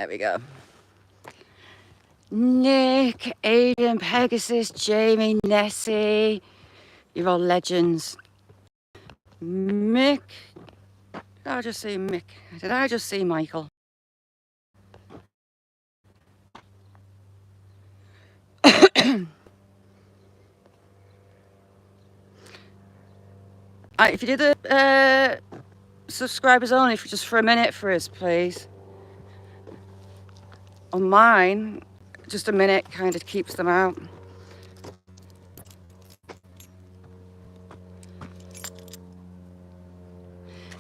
There we go. Nick, Aidan, Pegasus, Jamie, Nessie. You're all legends. Mick. Did I just see Mick? Did I just see Michael? If you do the subscribers only for just for a minute for us, please. On mine, just a minute kind of keeps them out.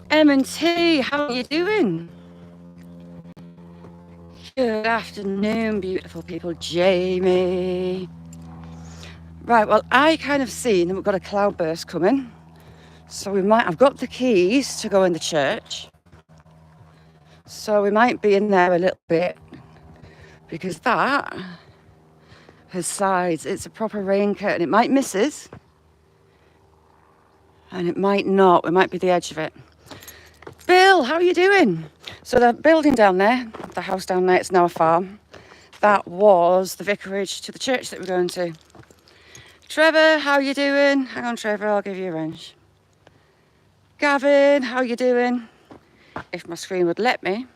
M&T, how are you doing? Good afternoon, beautiful people. Jamie. Right, well, I kind of seen that we've got a cloudburst coming. So I've got the keys to go in the church. So we might be in there a little bit because that has sides. It's a proper rain curtain. It might miss us and it might not. We might be the edge of it. Bill, how are you doing? So the building down there, the house down there, it's now a farm. That was the vicarage to the church that we're going to. Trevor, how are you doing? Hang on, Trevor, I'll give you a wrench. Gavin, how are you doing? If my screen would let me.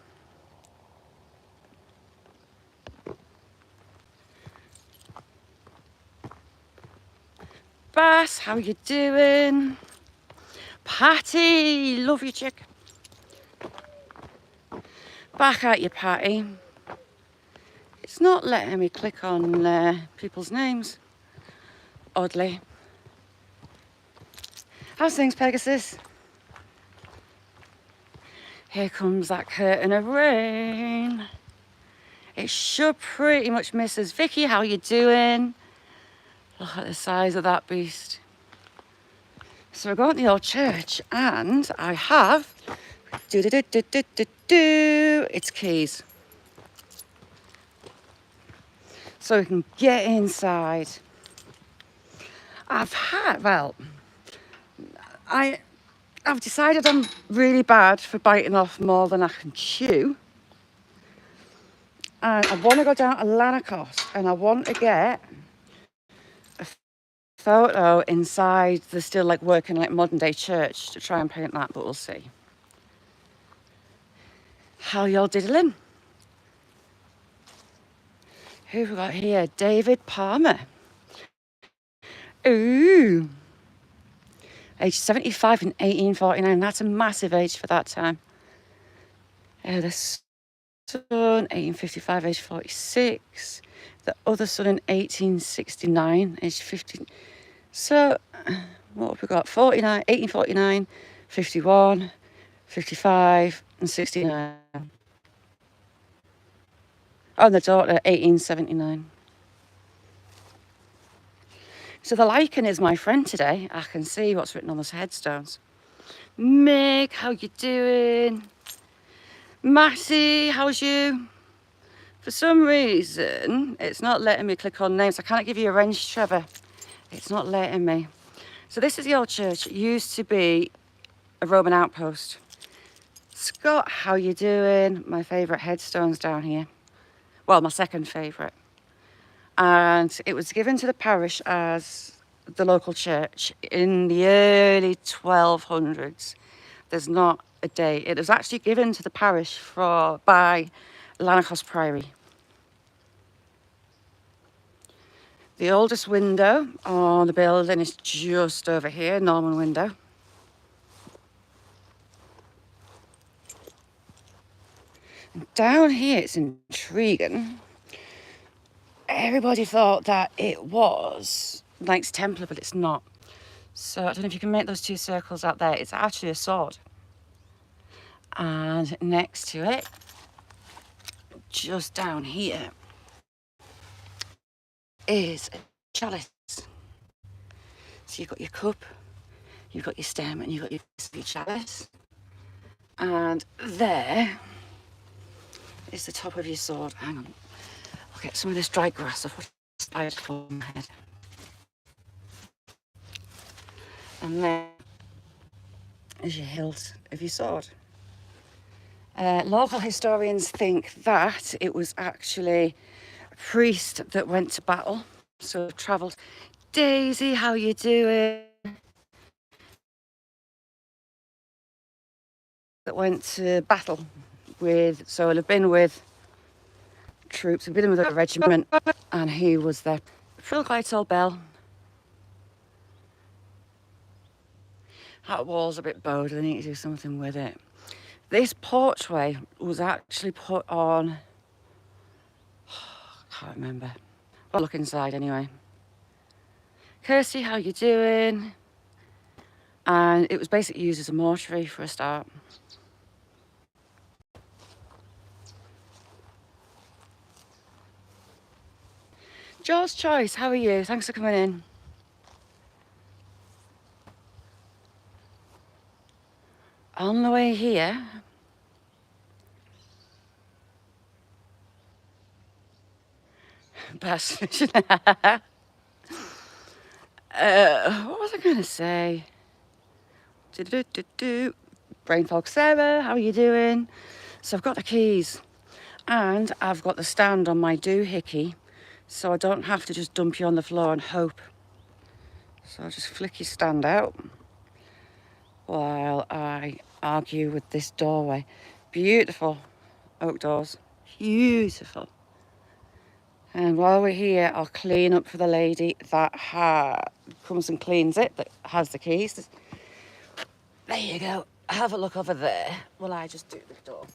Bass, how are you doing? Patty, love you, chick. Back at you, Patty. It's not letting me click on people's names, oddly. How's things, Pegasus? Here comes that curtain of rain. It should pretty much miss us. Vicky, how you doing? Look at the size of that beast. So we're going to the old church and I have its keys. So we can get inside. I've decided I'm really bad for biting off more than I can chew. And I want to go down to Lanercost and I want to get a photo inside the still like working like modern day church to try and paint that, but we'll see. How y'all diddling? Who have we got here? David Palmer. Ooh. Age 75 in 1849. That's a massive age for that time. The son, 1855, age 46. The other son in 1869, age 50. So, what have we got? 1849, 51, 55, and 69. Oh, and the daughter, 1879. So the lichen is my friend today. I can see what's written on those headstones. Mick, how you doing? Matty, how's you? For some reason, it's not letting me click on names. I can't give you a wrench, Trevor. It's not letting me. So this is the old church. It used to be a Roman outpost. Scott, how you doing? My favourite headstones down here. Well, my second favourite. And it was given to the parish as the local church in the early 1200s. There's not a date. It was actually given to the parish by Lanercost Priory. The oldest window on the building is just over here, Norman window. And down here, it's intriguing. Everybody thought that it was Knights Templar, but it's not. So I don't know if you can make those two circles out there. It's actually a sword. And next to it, just down here, is a chalice. So you've got your cup, you've got your stem, and you've got your chalice. And there is the top of your sword. Hang on. I'll get some of this dry grass off the side of my head. And there is your hilt of your sword. Local historians think that it was actually a priest that went to battle, so travelled. Daisy, how you doing? That went to battle with, so he'll have been with troops, he'd been with a regiment, and he was there. Phil quite old bell. That wall's a bit bowed, they need to do something with it. This porchway was actually put on, I can't remember. I'll look inside anyway. Kirsty, how you doing? And it was basically used as a mortuary for a start. Joe's Choice, how are you? Thanks for coming in. On the way here, best. What was I going to say? Brain fog Sarah, how are you doing? So I've got the keys and I've got the stand on my doohickey, so I don't have to just dump you on the floor and hope. So I'll just flick your stand out while I argue with this doorway. Beautiful oak doors, beautiful. And while we're here, I'll clean up for the lady that comes and cleans it, that has the keys. There you go. Have a look over there while I just do the door.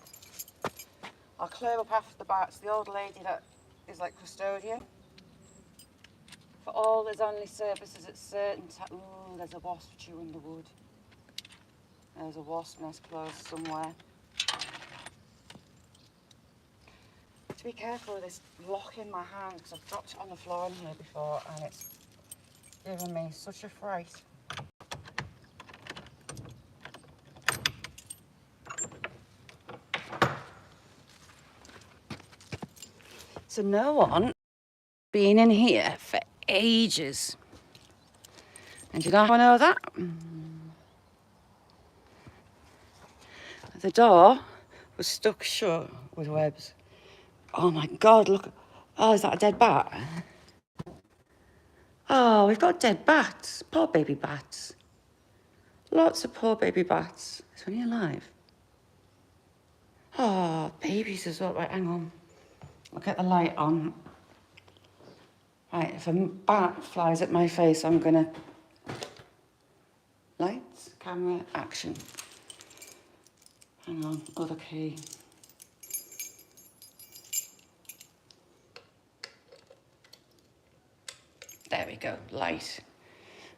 I'll clear up after the back. It's the old lady that is like custodian. For all there's only services at certain times. Oh, there's a wasp chewing the wood. There's a wasp nest closed somewhere. To be careful with this lock in my hand because I've dropped it on the floor in here before and it's given me such a fright. So no one been in here for ages. And you know how I know that? The door was stuck shut with webs. Oh my God, look. Oh, is that a dead bat? Oh, we've got dead bats. Poor baby bats. Lots of poor baby bats. Is one alive? Oh, babies as well. Right, hang on. I'll get the light on. Right, if a bat flies at my face, I'm gonna... Lights, camera, action. Hang on, other key. There we go, light.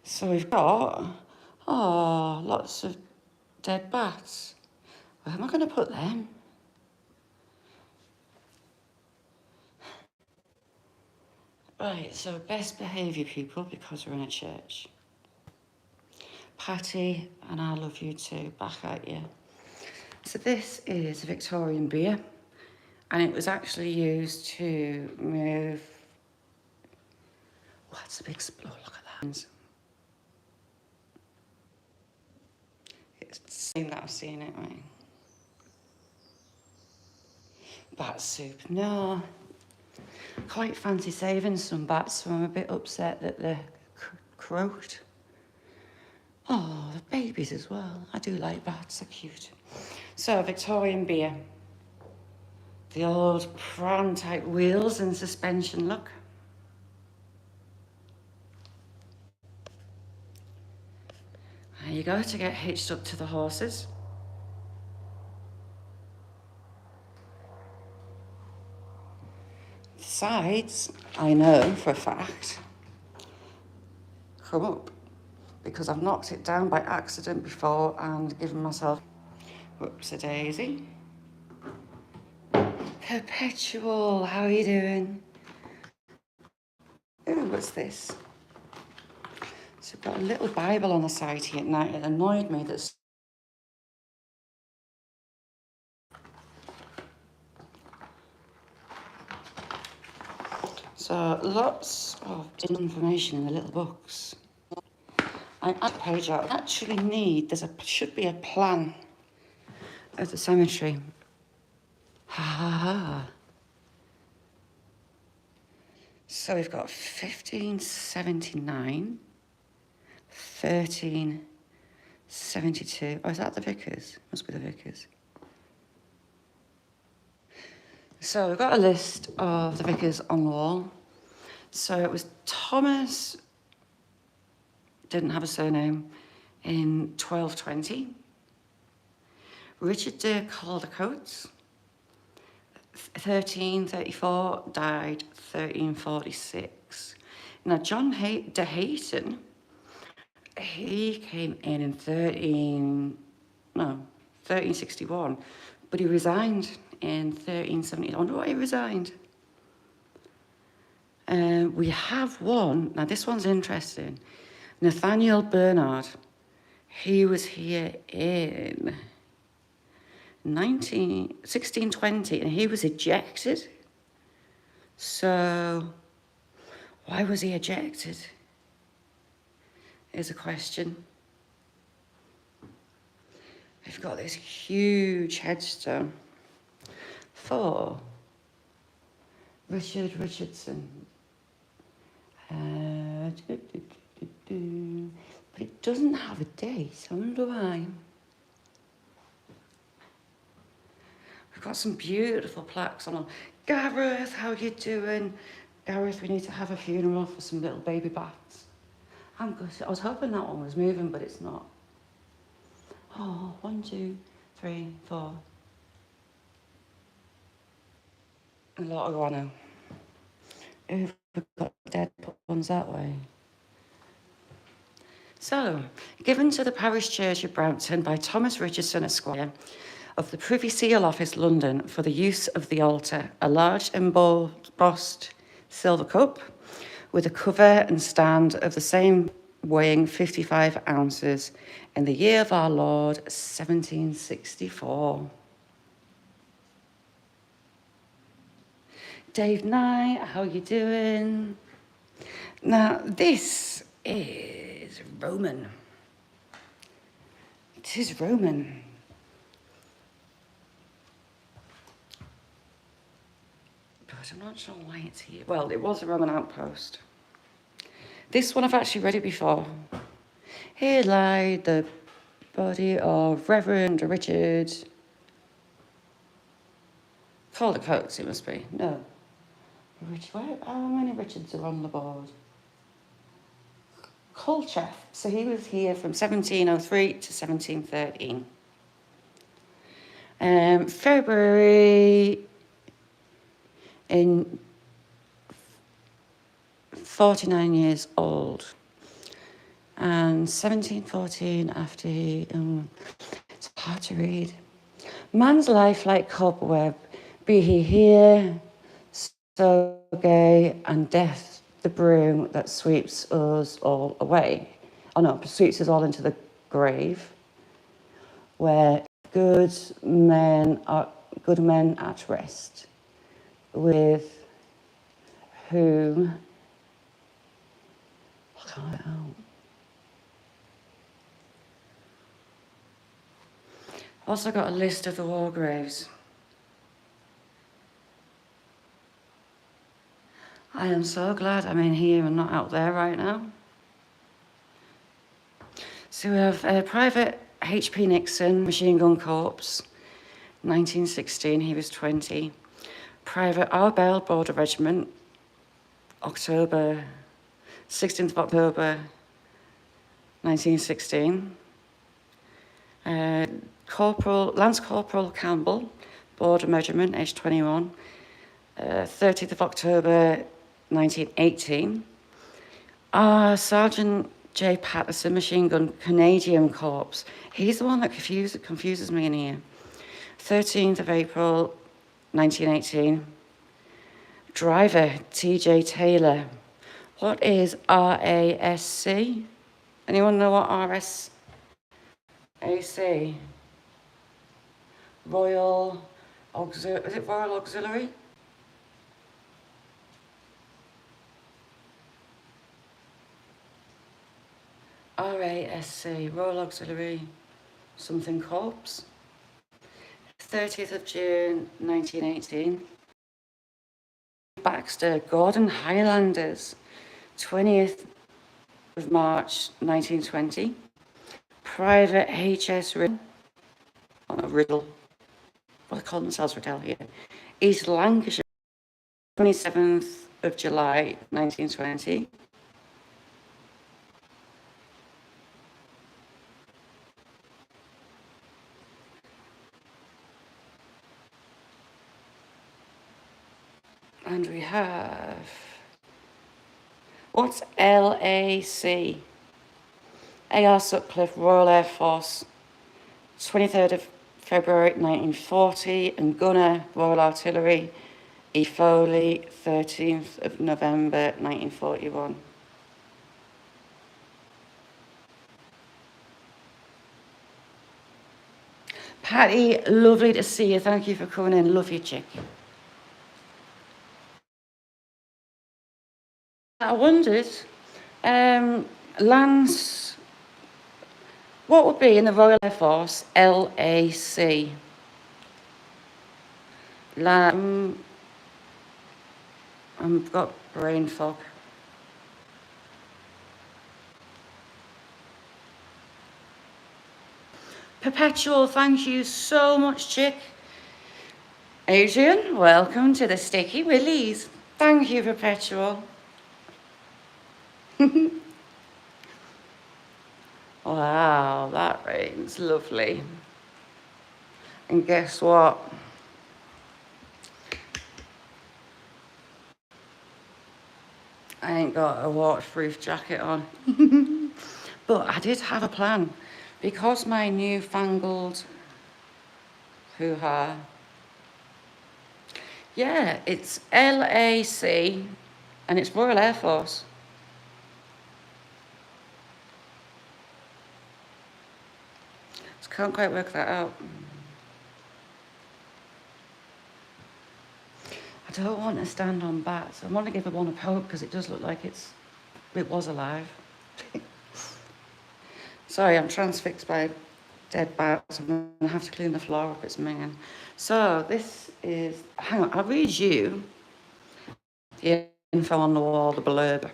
So we've got, oh, lots of dead bats. Where am I going to put them? Right, so best behaviour people, because we're in a church. Patty, and I love you too, back at you. So this is Victorian beer, and it was actually used to move... Oh, it's a big explore, look at that. It's the same that I've seen it, right? Bat soup, no. Quite fancy saving some bats, so I'm a bit upset that they're croaked. Oh, the babies as well. I do like bats, they're cute. So, Victorian beer. The old pram type wheels and suspension look. There you go, to get hitched up to the horses. The sides, I know for a fact, come up because I've knocked it down by accident before and given myself whoops-a-daisy. Perpetual, how are you doing? Ooh, what's this? So I've got a little Bible on the side here at night. It annoyed me that... So lots of information in the little books. I add a page out. I actually need, should be a plan of the cemetery. Ah. So we've got 1579, 1372. Oh, is that the Vickers? Must be the Vickers. So we've got a list of the Vickers on the wall. So it was Thomas, didn't have a surname, in 1220. Richard de Caldercoats, 1334, died 1346. Now, John de Hayton, he came in 1361, but he resigned in 1370. I wonder why he resigned. We have one, now this one's interesting. Nathaniel Bernard, he was here in 1620 and he was ejected. So why was he ejected? Is a question. We've got this huge headstone for Richard Richardson. But it doesn't have a date. I wonder why. We've got some beautiful plaques on them. Gareth, how you doing? Gareth, we need to have a funeral for some little baby bats. I'm good. I was hoping that one was moving, but it's not. Oh, 1, 2, 3, 4. A lot of guano. Who've got dead ones that way? So, given to the Parish Church of Brampton by Thomas Richardson, Esquire, of the Privy Seal Office, London, for the use of the altar, a large embossed silver cup with a cover and stand of the same weighing 55 ounces in the year of our Lord, 1764. Dave Knight, how you doing? Now, this is Roman. It is Roman. But I'm not sure why it's here. Well, it was a Roman outpost. This one I've actually read it before. Here lie the body of Reverend Richard Caldercoats, it must be. No. How many Richards are on the board? Colchester. So he was here from 1703 to 1713. February in 49 years old. And 1714 after he, it's hard to read. Man's life like cobweb, be he here, so gay, and death the broom that sweeps us all away. Oh no, sweeps us all into the grave, where good men at rest, with whom I can't help. Also got a list of the war graves. I am so glad I'm in here and not out there right now. So we have Private H.P. Nixon, Machine Gun Corps, 1916, he was 20. Private R. Bell, Border Regiment, 16th of October, 1916. Lance Corporal Campbell, Border Regiment, age 21, 30th of October, 1918. Sergeant J. Patterson, Machine Gun Canadian Corps. He's the one that confuses me in here. 13th of April, 1918. Driver, T.J. Taylor. What is RASC? Anyone know what RSAC? Royal Auxiliary, is it Royal Auxiliary? RASC, Royal Auxiliary something Corps. 30th of June 1918. Baxter, Gordon Highlanders, 20th of March 1920. Private H.S. Riddle, Riddle, what they call themselves, Riddle here. East Lancashire, 27th of July 1920. And we have, what's LAC? A.R. Sutcliffe, Royal Air Force, 23rd of February 1940, and Gunner, Royal Artillery, E. Foley, 13th of November 1941. Patty, lovely to see you. Thank you for coming in. Love you, chick. I wondered, Lance, what would be in the Royal Air Force, LAC? I've got brain fog. Perpetual, thank you so much, chick. Adrian, welcome to the Sticky Willies. Thank you, Perpetual. Wow, that rain's lovely. And guess what? I ain't got a waterproof jacket on. But I did have a plan. Because my newfangled hoo-ha. Yeah, it's LAC and it's Royal Air Force. Just can't quite work that out. I don't want to stand on bats. I want to give one a poke because it does look like it was alive. Sorry, I'm transfixed by dead bats. I'm going to have to clean the floor up. It's minging. So this is, hang on, I'll read you the info on the wall, the blurb.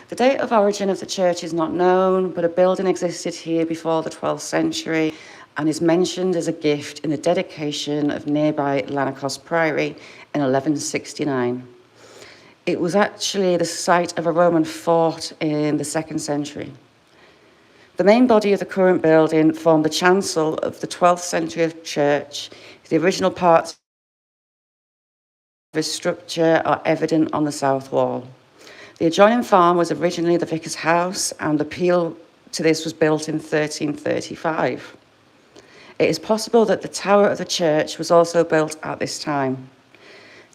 The date of origin of the church is not known, but a building existed here before the 12th century and is mentioned as a gift in the dedication of nearby Lanercost Priory in 1169. It was actually the site of a Roman fort in the 2nd century. The main body of the current building formed the chancel of the 12th century church. The original parts of the structure are evident on the south wall. The adjoining farm was originally the vicar's house, and the peel to this was built in 1335. It is possible that the tower of the church was also built at this time.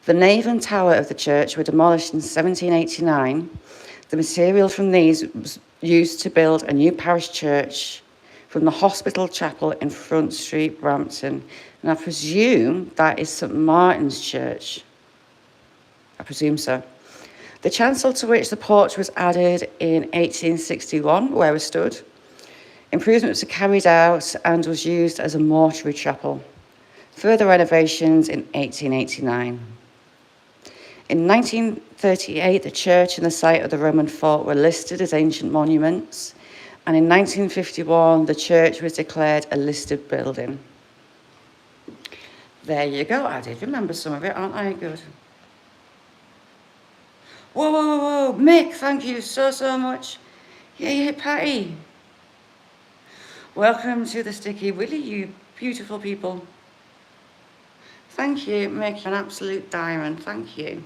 The nave and tower of the church were demolished in 1789. The material from these was used to build a new parish church from the hospital chapel in Front Street, Brampton. And I presume that is St. Martin's Church. I presume so. The chancel to which the porch was added in 1861, where we stood. Improvements were carried out and was used as a mortuary chapel. Further renovations in 1889. In 1938, the church and the site of the Roman fort were listed as ancient monuments, and in 1951, the church was declared a listed building. There you go. I did remember some of it, aren't I? Good. Whoa, whoa, whoa, whoa. Mick, thank you so much. Yeah, Patty. Welcome to the Sticky Willy, you beautiful people. Thank you, Mick, an absolute diamond. Thank you.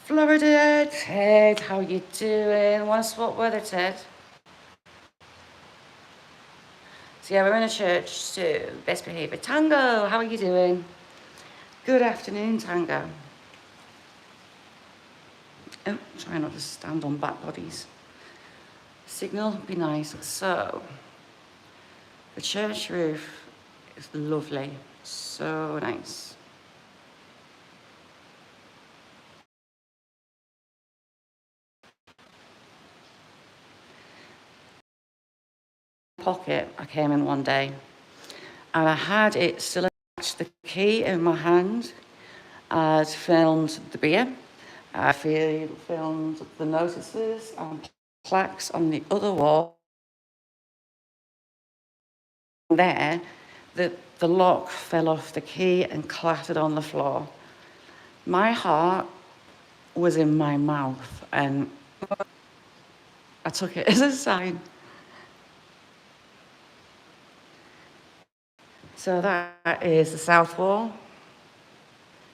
Florida, Ted, how you doing? Want to swap weather, Ted? So yeah, we're in a church, so best behaviour. Tango, how are you doing? Good afternoon, Tango. Oh, try not to stand on back bodies. Signal, be nice. So, the church roof is lovely, so nice. Pocket, I came in one day and I had it still attached to the key in my hand. I'd filmed the beer. I filmed the notices and plaques on the other wall. There, the lock fell off the key and clattered on the floor. My heart was in my mouth, and I took it as a sign. So that is the south wall,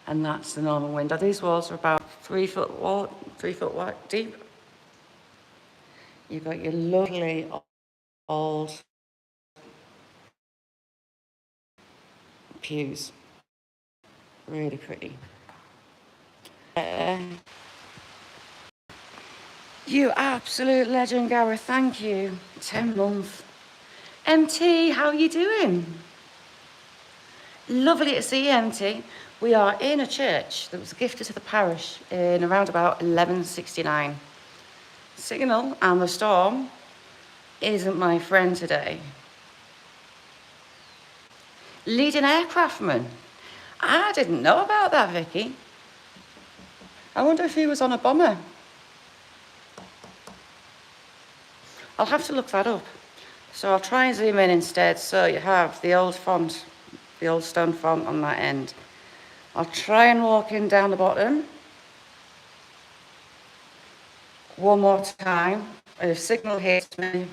and that's the northern window. These walls are about 3 foot wide, deep. You've got your lovely old pews, really pretty. You absolute legend, Gareth. Thank you. 10 months. MT, how are you doing? Lovely to see you, MT. We are in a church that was gifted to the parish in around about 1169. Signal and the storm isn't my friend today. Leading aircraftman. I didn't know about that, Vicky. I wonder if he was on a bomber. I'll have to look that up. So I'll try and zoom in instead. So you have the old font, the old stone font on that end. I'll try and walk in down the bottom. One more time. If signal hits me,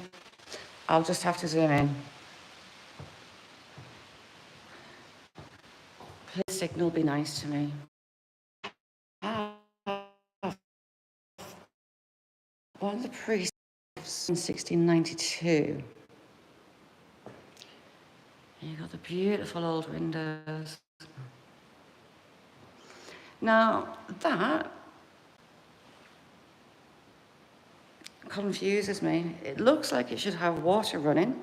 I'll just have to zoom in. Please signal, be nice to me. One of the priests in 1692. You've got the beautiful old windows. Now, that confuses me. It looks like it should have water running.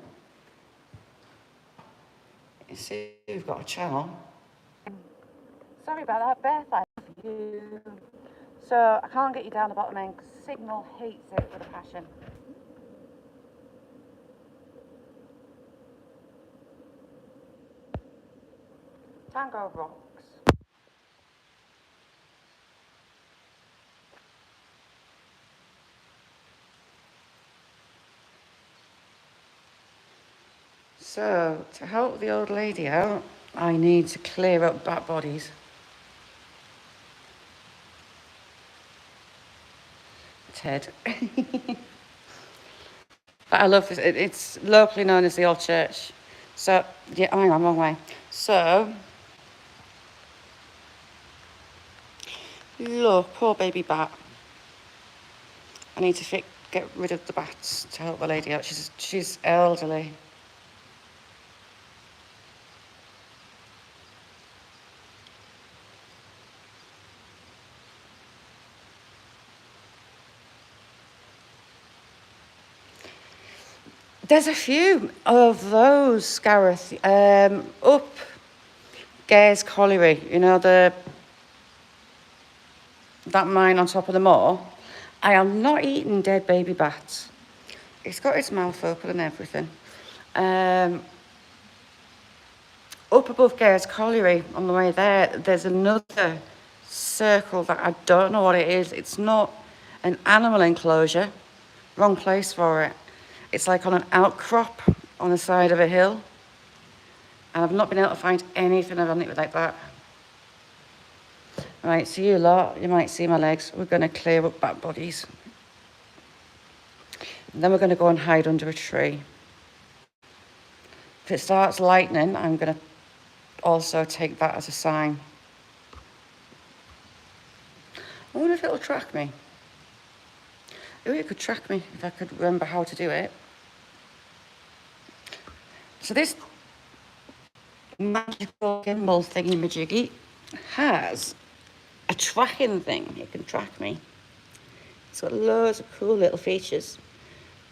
You see, we've got a channel. Sorry about that, Beth. I love you. So I can't get you down the bottom end because signal hates it with a passion. Tango rocks. So, to help the old lady out, I need to clear up back bodies. Ted. But I love this. It's locally known as the Old Church. So, yeah, I am, wrong way. So, look, poor baby bat. I need to get rid of the bats to help the lady out. She's elderly. There's a few of those, Gareth, up Gares Colliery, you know, that mine on top of the moor. I am not eating dead baby bats. It's got its mouth open and everything. Up above Gares Colliery, on the way there, there's another circle that I don't know what it is. It's not an animal enclosure. Wrong place for it. It's like on an outcrop on the side of a hill. And I've not been able to find anything on it like that. Right, so you lot, you might see my legs. We're going to clear up back bodies. And then we're going to go and hide under a tree. If it starts lightning, I'm going to also take that as a sign. I wonder if it'll track me. Oh, it could track me if I could remember how to do it. So this magical gimbal thingy-majiggy has a tracking thing. It can track me. It's got loads of cool little features.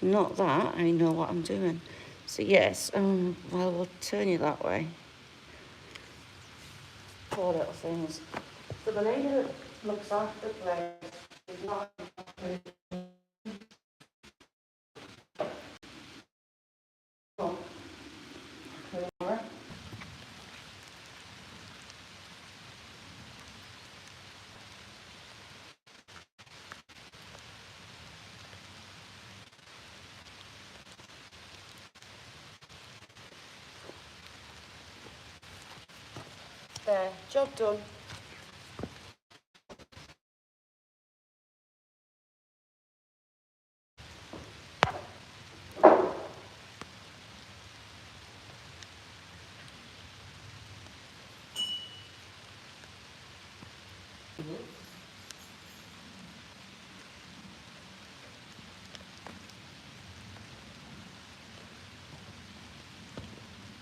Not that I know what I'm doing. So yes, well, we'll turn you that way. Poor little things. So the lady that looks after the place is not. There, job done.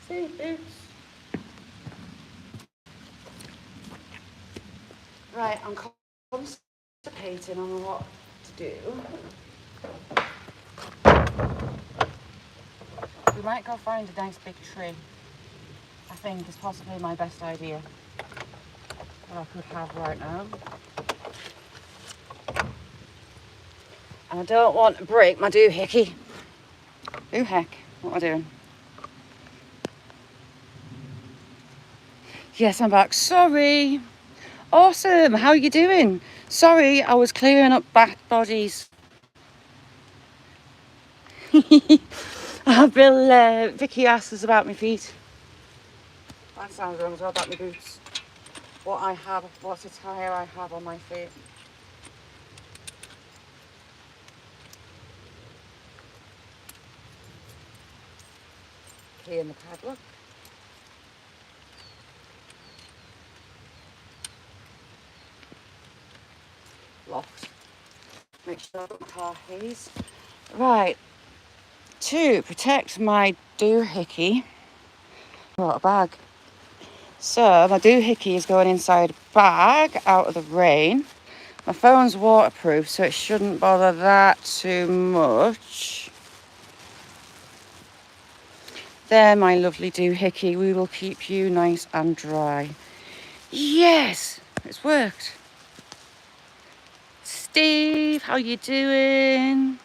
See, boots. Right, I'm constipating on what to do. We might go find a nice big tree. I think is possibly my best idea that I could have right now. And I don't want to break my doohickey. Who heck? What am I doing? Yes, I'm back. Sorry. Awesome. How are you doing? Sorry, I was clearing up back bodies. Bill, Vicky asked us about my feet. That sounds wrong as well, about my boots. What attire I have on my feet. Key in the padlock. Locked. Make sure I've got my car keys. Right. To protect my doohickey, I brought a bag. So my doohickey is going inside a bag out of the rain. My phone's waterproof, so it shouldn't bother that too much. There, my lovely doohickey, we will keep you nice and dry. Yes, it's worked. Steve, how you doing?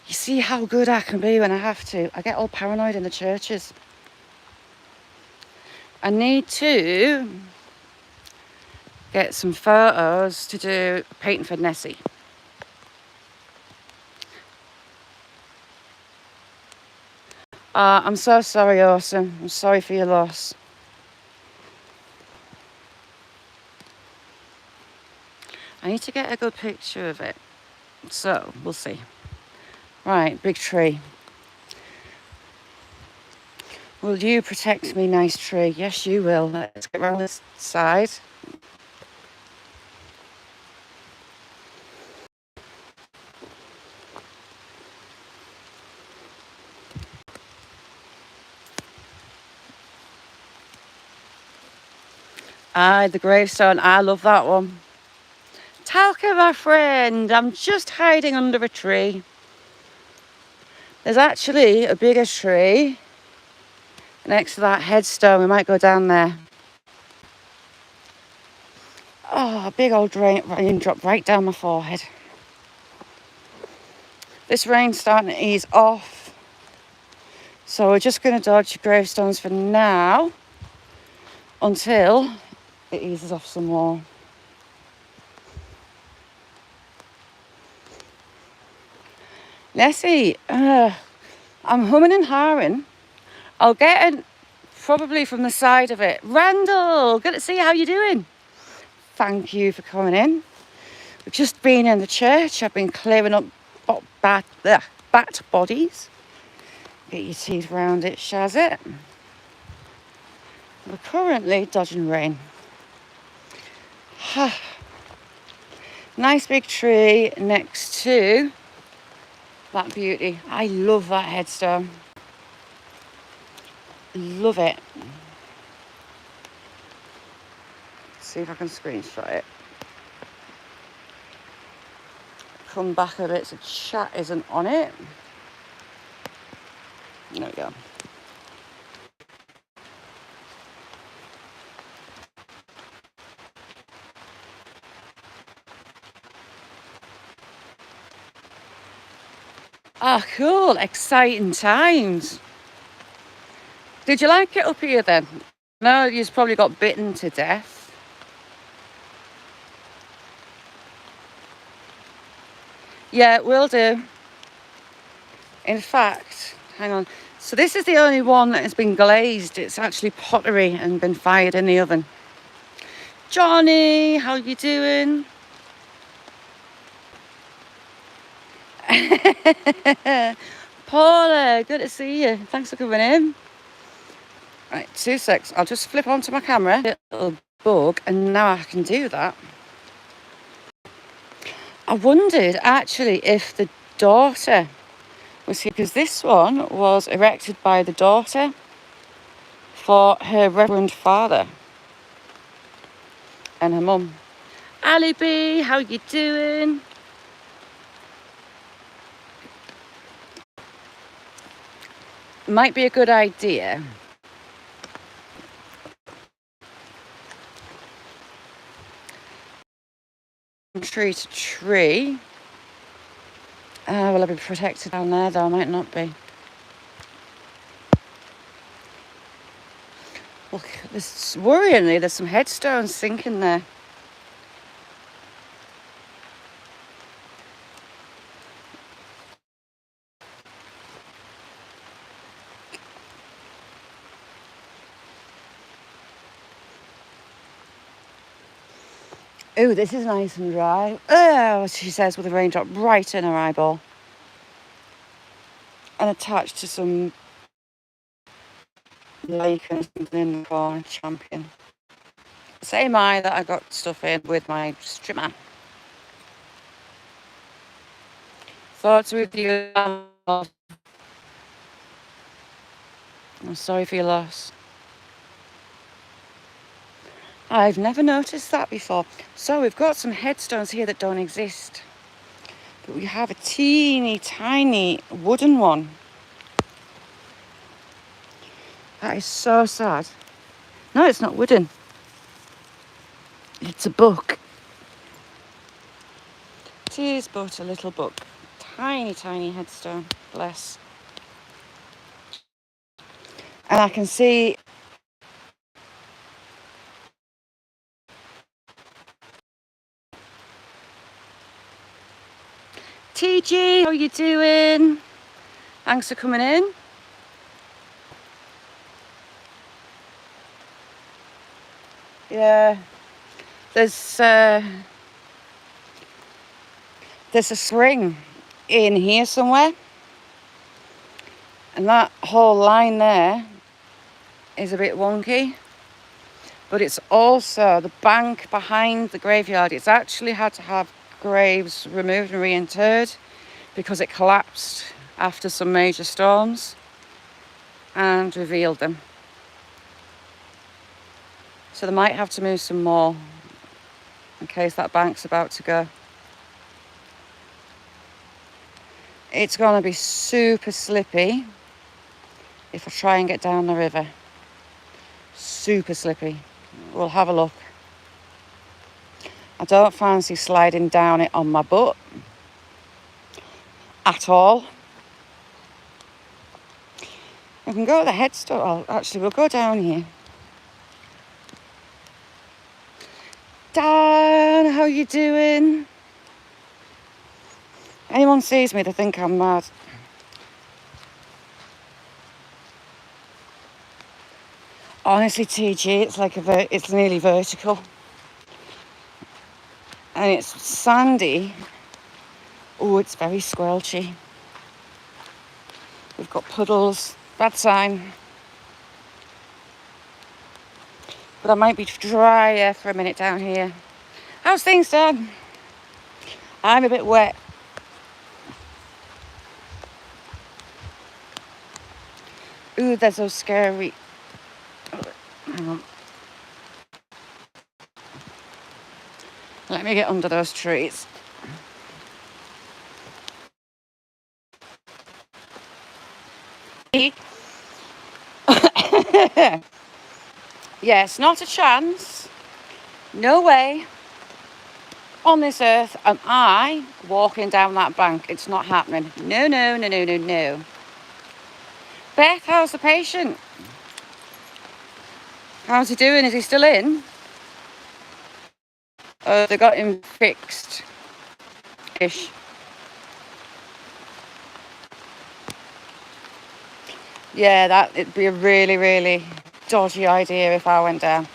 You see how good I can be when I have to. I get all paranoid in the churches. I need to get some photos to do painting for Nessie. I'm so sorry, Awesome. I'm sorry for your loss. I need to get a good picture of it. So, we'll see. Right, big tree. Will you protect me, nice tree? Yes, you will. Let's get around this side. Aye, the gravestone. I love that one. Talca, my friend. I'm just hiding under a tree. There's actually a bigger tree next to that headstone. We might go down there. Oh, a big old rain dropped right down my forehead. This rain's starting to ease off. So we're just going to dodge gravestones for now until it eases off some more. Nessie, I'm humming and hawing. I'll get it probably from the side of it. Randall, good to see you. How you doing? Thank you for coming in. We've just been in the church. I've been clearing up bat bodies. Get your teeth round it, Shaz it. We're currently dodging rain. Nice big tree next to that beauty. I love that headstone. Love it. Let's see if I can screenshot it. Come back a bit so chat isn't on it. There we go. Ah, cool. Exciting times. Did you like it up here then? No, you've probably got bitten to death. Yeah, will do. In fact, hang on. So this is the only one that has been glazed. It's actually pottery and been fired in the oven. Johnny, how you doing? Paula, good to see you. Thanks for coming in. Right, 2 secs. I'll just flip onto my camera. Little bug, and now I can do that. I wondered actually if the daughter was here, because this one was erected by the daughter for her reverend father and her mum. Ali B, how you doing? Might be a good idea tree to tree. Will I be protected down there though? I might not be. Look, worryingly, there's some headstones sinking there. Oh, this is nice and dry. Oh, she says with a raindrop right in her eyeball. And attached to some lake and something in the corner, champion. Same eye that I got stuff in with my strimmer. Thoughts with you. I'm sorry for your loss. I've never noticed that before. So we've got some headstones here that don't exist. But we have a teeny tiny wooden one. That is so sad. No, it's not wooden. It's a book. It is but a little book. Tiny, tiny headstone. Bless. And I can see TG, how you doing? Thanks for coming in. Yeah, there's a spring in here somewhere, and that whole line there is a bit wonky, but it's also the bank behind the graveyard. It's actually had to have graves removed and reinterred because it collapsed after some major storms and revealed them. So they might have to move some more in case that bank's about to go. It's going to be super slippy if I try and get down the river. Super slippy. We'll have a look. I don't fancy sliding down it on my butt at all. We can go to the headstone. Oh, actually, we'll go down here. Dan, how you doing? Anyone sees me, they think I'm mad. Honestly, TG, it's like it's nearly vertical, and it's sandy. Oh, it's very squelchy. We've got puddles. Bad sign. But I might be drier for a minute down here. How's things, Dan? I'm a bit wet. Ooh, they're so scary. Hang on. Let me get under those trees. Yes, not a chance. No way on this earth am I walking down that bank. It's not happening. No, no, no, no, no, no. Beth, how's the patient? How's he doing? Is he still in? Oh, they got him fixed-ish. Yeah, it'd be a really, really dodgy idea if I went down.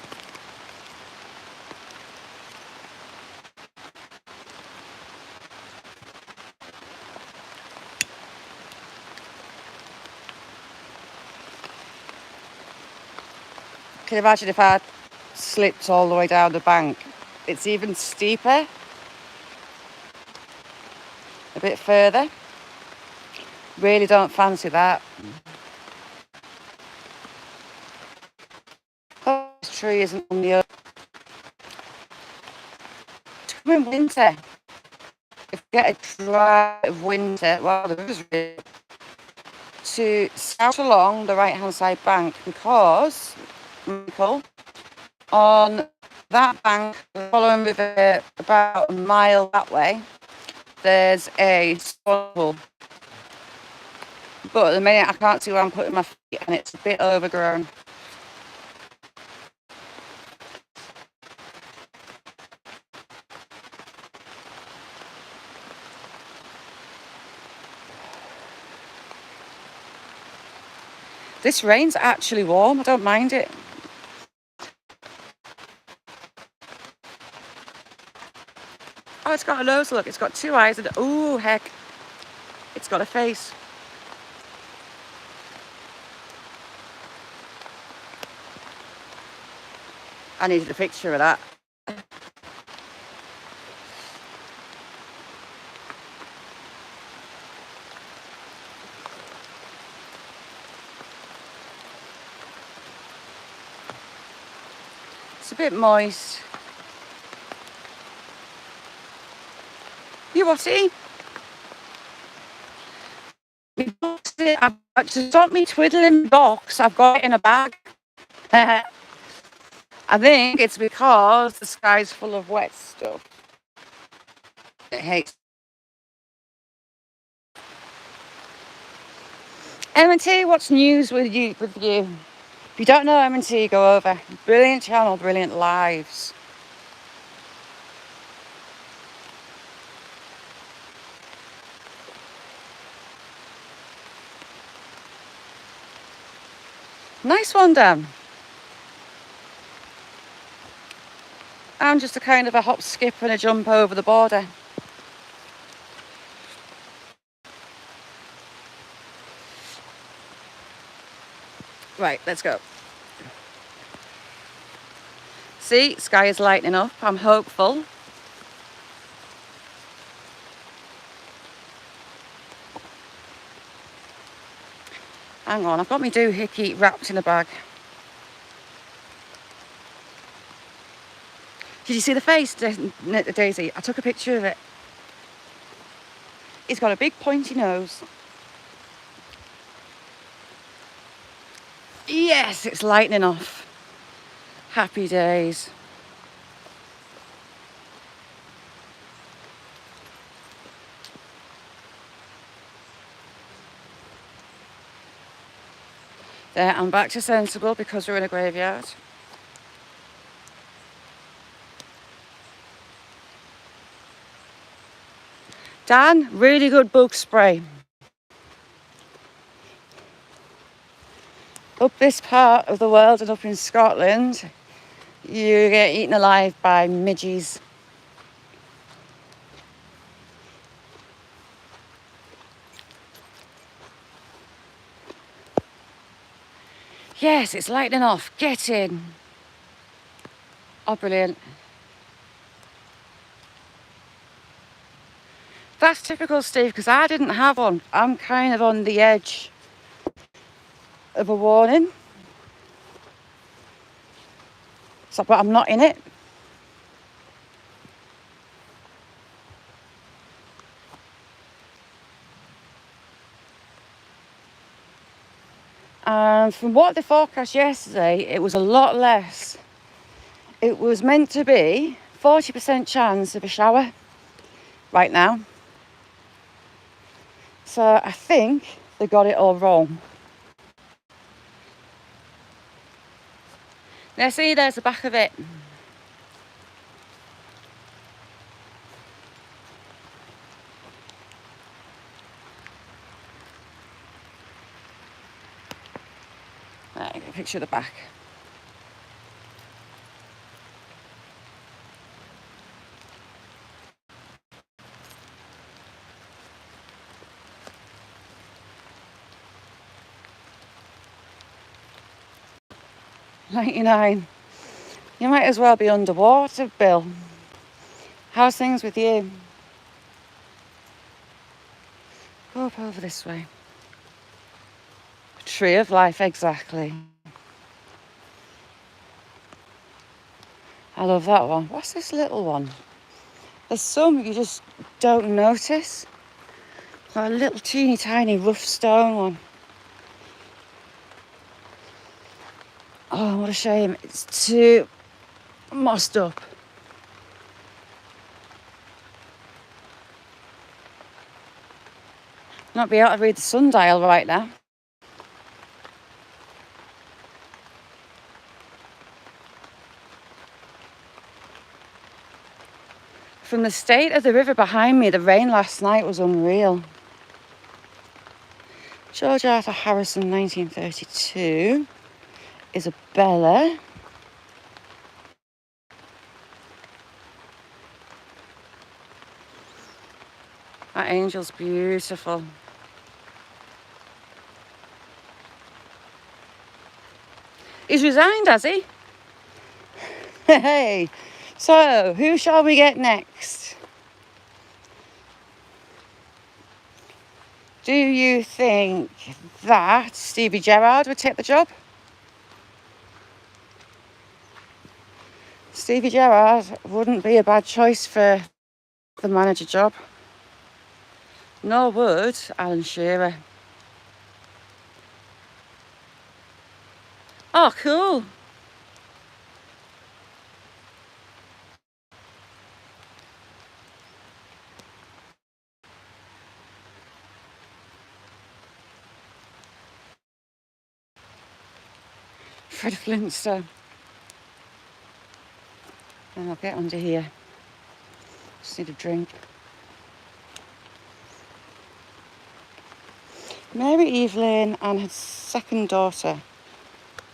Can you imagine if I slipped all the way down the bank? It's even steeper, a bit further. Really don't fancy that. Oh, this tree isn't on the oak. It's coming winter. If we get a dry of winter, well, there is really to scout along the right hand side bank because, Michael, on that bank, following river about a mile that way, there's a swimming pool. But at the minute I can't see where I'm putting my feet and it's a bit overgrown. This rain's actually warm, I don't mind it. Oh, it's got a nose, look, it's got two eyes and, oh heck, it's got a face. I needed a picture of that. It's a bit moist. You what, see? To stop me twiddling the box, I've got it in a bag. I think it's because the sky's full of wet stuff. It hates. M&T, what's news with you? If you don't know M&T, go over. Brilliant channel, brilliant lives. Nice one, Dan. And just a kind of a hop, skip and a jump over the border. Right, let's go. See, sky is lightening up. I'm hopeful. Hang on, I've got my doohickey wrapped in a bag. Did you see the face, Daisy? I took a picture of it. It's got a big pointy nose. Yes, it's lightening off. Happy days. There, I'm back to sensible because we're in a graveyard. Dan, really good bug spray. Up this part of the world and up in Scotland, you get eaten alive by midges. Yes, it's lightening off. Get in. Oh, brilliant. That's typical, Steve, because I didn't have one. I'm kind of on the edge of a warning. So, but I'm not in it. And from what they forecast yesterday, it was a lot less. It was meant to be 40% chance of a shower right now. So I think they got it all wrong. Now see, there's the back of it. picture at the back. '99. You might as well be underwater, Bill. How's things with you? Go up over this way. Tree of life, exactly. I love that one. What's this little one? There's some you just don't notice. Like a little teeny tiny rough stone one. Oh, what a shame. It's too mossed up. Not be able to read the sundial right now. From the state of the river behind me, the rain last night was unreal. George Arthur Harrison, 1932. Isabella. That angel's beautiful. He's resigned, has he? Hey, so who shall we get next? Do you think that Stevie Gerrard would take the job? Stevie Gerrard wouldn't be a bad choice for the manager job. Nor would Alan Shearer. Oh, cool. Fred Flintstone. And I'll get under here. Just need a drink. Mary Evelyn and her second daughter,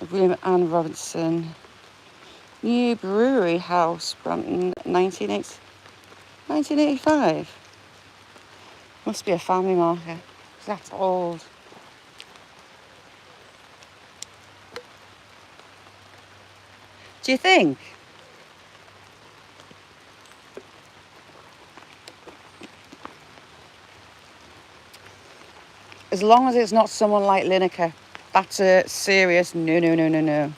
William Ann Robinson. New Brewery House, Brampton, 1985. Must be a family marker. That's old. Do you think? As long as it's not someone like Lineker, that's a serious no.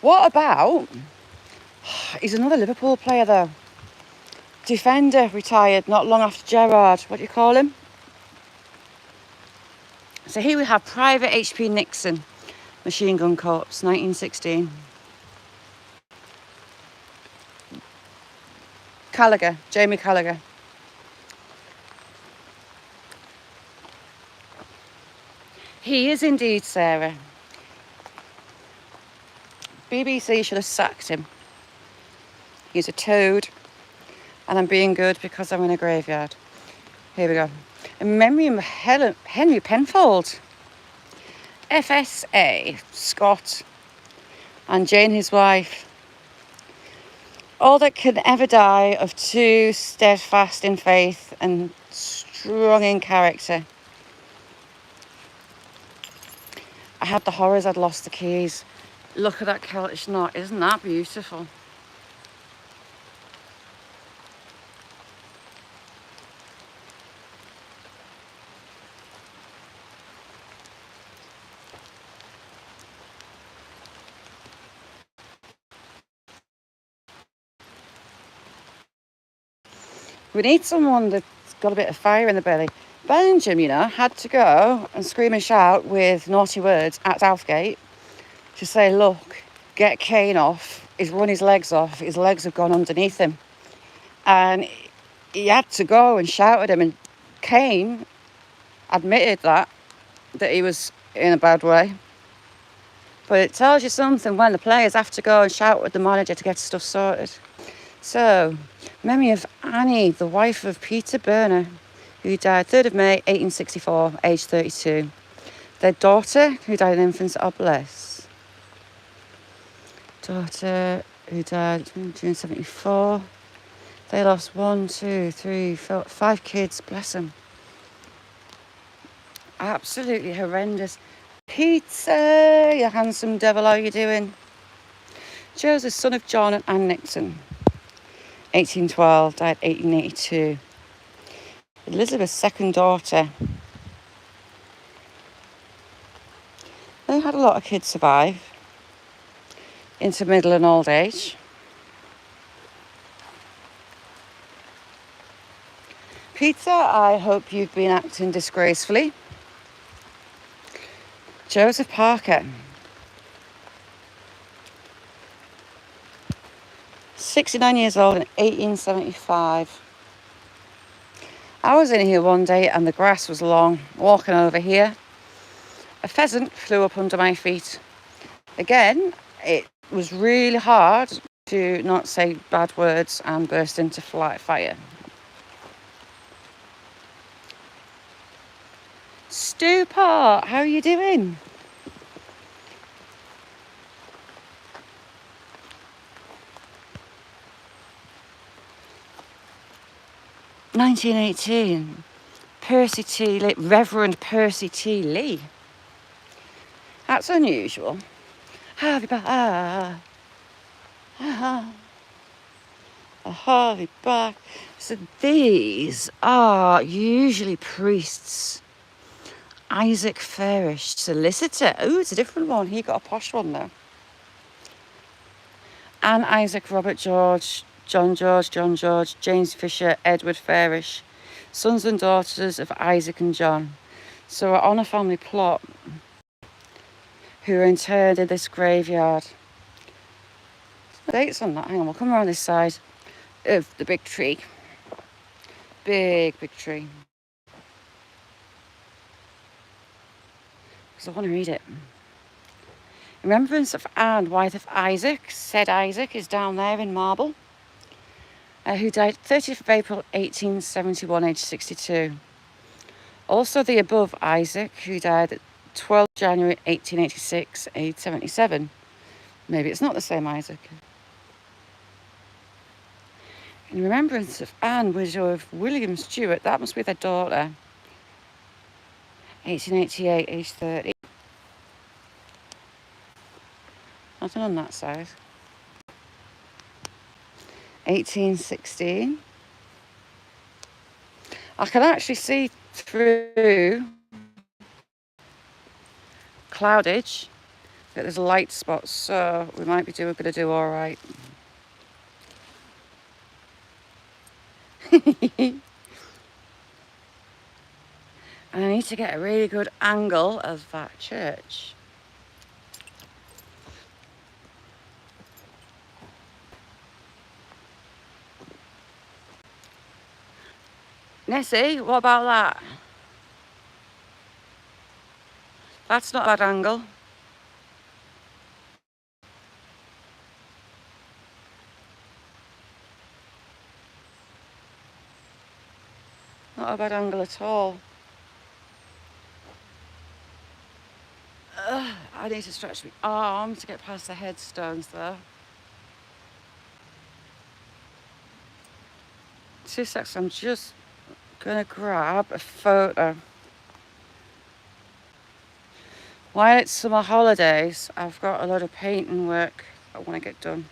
What about? He's another Liverpool player though. Defender, retired not long after Gerrard. What do you call him? So here we have Private H.P. Nixon, Machine Gun Corps, 1916. Gallagher, Jamie Gallagher. He is indeed, Sarah. BBC should have sacked him. He's a toad, and I'm being good because I'm in a graveyard. Here we go. In memory of Henry Penfold, FSA, Scott, and Jane, his wife. All that can ever die of two steadfast in faith and strong in character. I had the horrors, I'd lost the keys. Look at that Celtic knot, isn't that beautiful? We need someone that's got a bit of fire in the belly. Bellingham, had to go and scream and shout with naughty words at Southgate to say, look, get Kane off. He's run his legs off. His legs have gone underneath him. And he had to go and shout at him. And Kane admitted that he was in a bad way. But it tells you something when the players have to go and shout at the manager to get stuff sorted. So, memory of Annie, the wife of Peter Burner, who died 3rd of May 1864, aged 32. Their daughter, who died in infancy, oh bless. Daughter, who died in June 74. They lost 1, 2, 3, 4, 5 kids, bless them. Absolutely horrendous. Peter, you handsome devil, how are you doing? Joseph, son of John and Anne Nixon. 1812, died 1882. Elizabeth's second daughter. They had a lot of kids survive into middle and old age. Peter, I hope you've been acting disgracefully. Joseph Parker. 69 years old in 1875. I was in here one day and the grass was long. Walking over here, a pheasant flew up under my feet. Again, it was really hard to not say bad words and burst into fire. Stu Part, how are you doing? (1918), Percy T. Lee, Reverend Percy T. Lee. That's unusual. Harvey back. Harvey back. So these are usually priests. Isaac Parish, solicitor. Oh, it's a different one. He got a posh one though. Anne Isaac, Robert George, John George, James Fisher, Edward Farish, sons and daughters of Isaac and John. So we're on a family plot who are interred in this graveyard. The dates on that, hang on, we'll come around this side of the big tree. Big tree. Because I want to read it. In remembrance of Anne, wife of Isaac, said Isaac is down there in marble, who died 30th of April 1871, aged 62. Also the above Isaac, who died 12th January 1886, aged 77. Maybe it's not the same Isaac. In remembrance of Anne, widow of William Stewart, that must be their daughter, 1888, aged 30. Nothing on that side. 1816. I can actually see through cloudage that there's light spots, so we might be going to do all right. And I need to get a really good angle of that church. Nessie, what about that? That's not a bad angle. Not a bad angle at all. I need to stretch my arm to get past the headstones though. 2 seconds, I'm just gonna grab a photo. While it's summer holidays, I've got a lot of painting work I want to get done.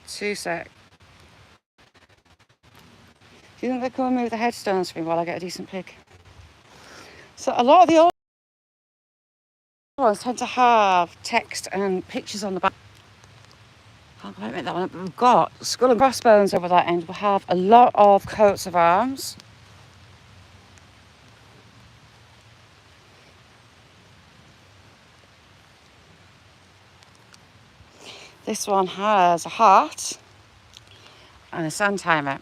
2 sec. Do you think they come and move the headstones for me while I get a decent pic? So a lot of the old ones tend to have text and pictures on the back. Can't quite make that one up. We've got skull and crossbones over that end. We'll have a lot of coats of arms. This one has a heart and a sun timer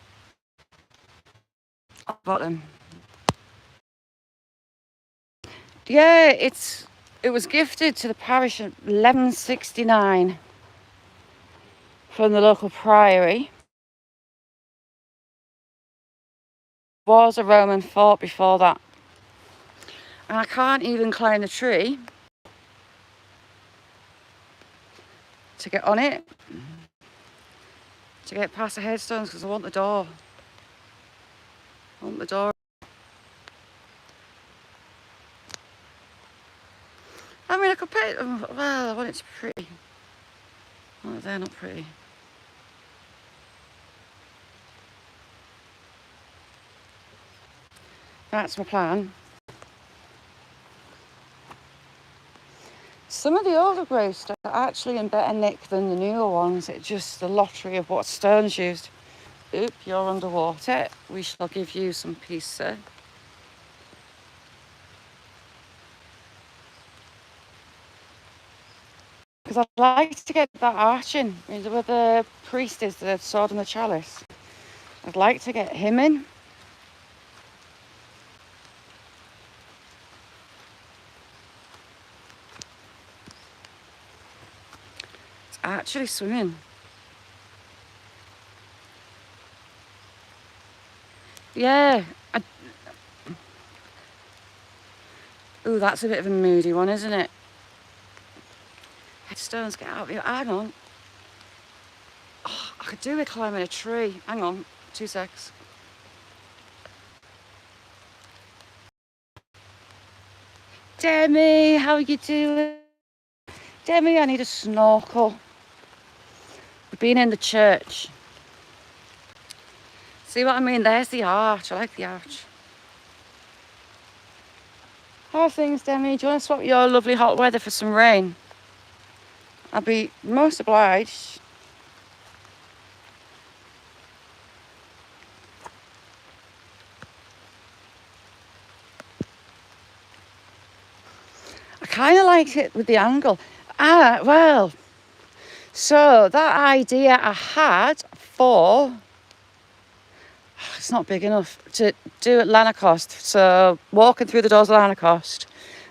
on the bottom. Yeah, it was gifted to the parish in 1169 from the local priory. Was a Roman fort before that. And I can't even climb the tree to get on it, to get past the headstones, because I want the door. I want the door. I mean, I could pay it, well, I want it to be pretty. Oh, they're not pretty. That's my plan. Some of the older gravestones are actually in better nick than the newer ones. It's just the lottery of what stone's used. Oop, you're underwater. We shall give you some peace, sir. Because I'd like to get that arch in, where the priest is, the sword and the chalice. I'd like to get him in. It's actually swimming. Yeah. Ooh, that's a bit of a moody one, isn't it? Headstones, get out of here. Hang on. Oh, I could do with climbing a tree. Hang on, 2 secs. Demi, how are you doing? Demi, I need a snorkel. We've been in the church. See what I mean? There's the arch. I like the arch. How are things, Demi? Do you want to swap your lovely hot weather for some rain? I'll be most obliged. I kind of like it with the angle. Well, so that idea I had for, it's not big enough to do at Lanercost. So walking through the doors of Lanercost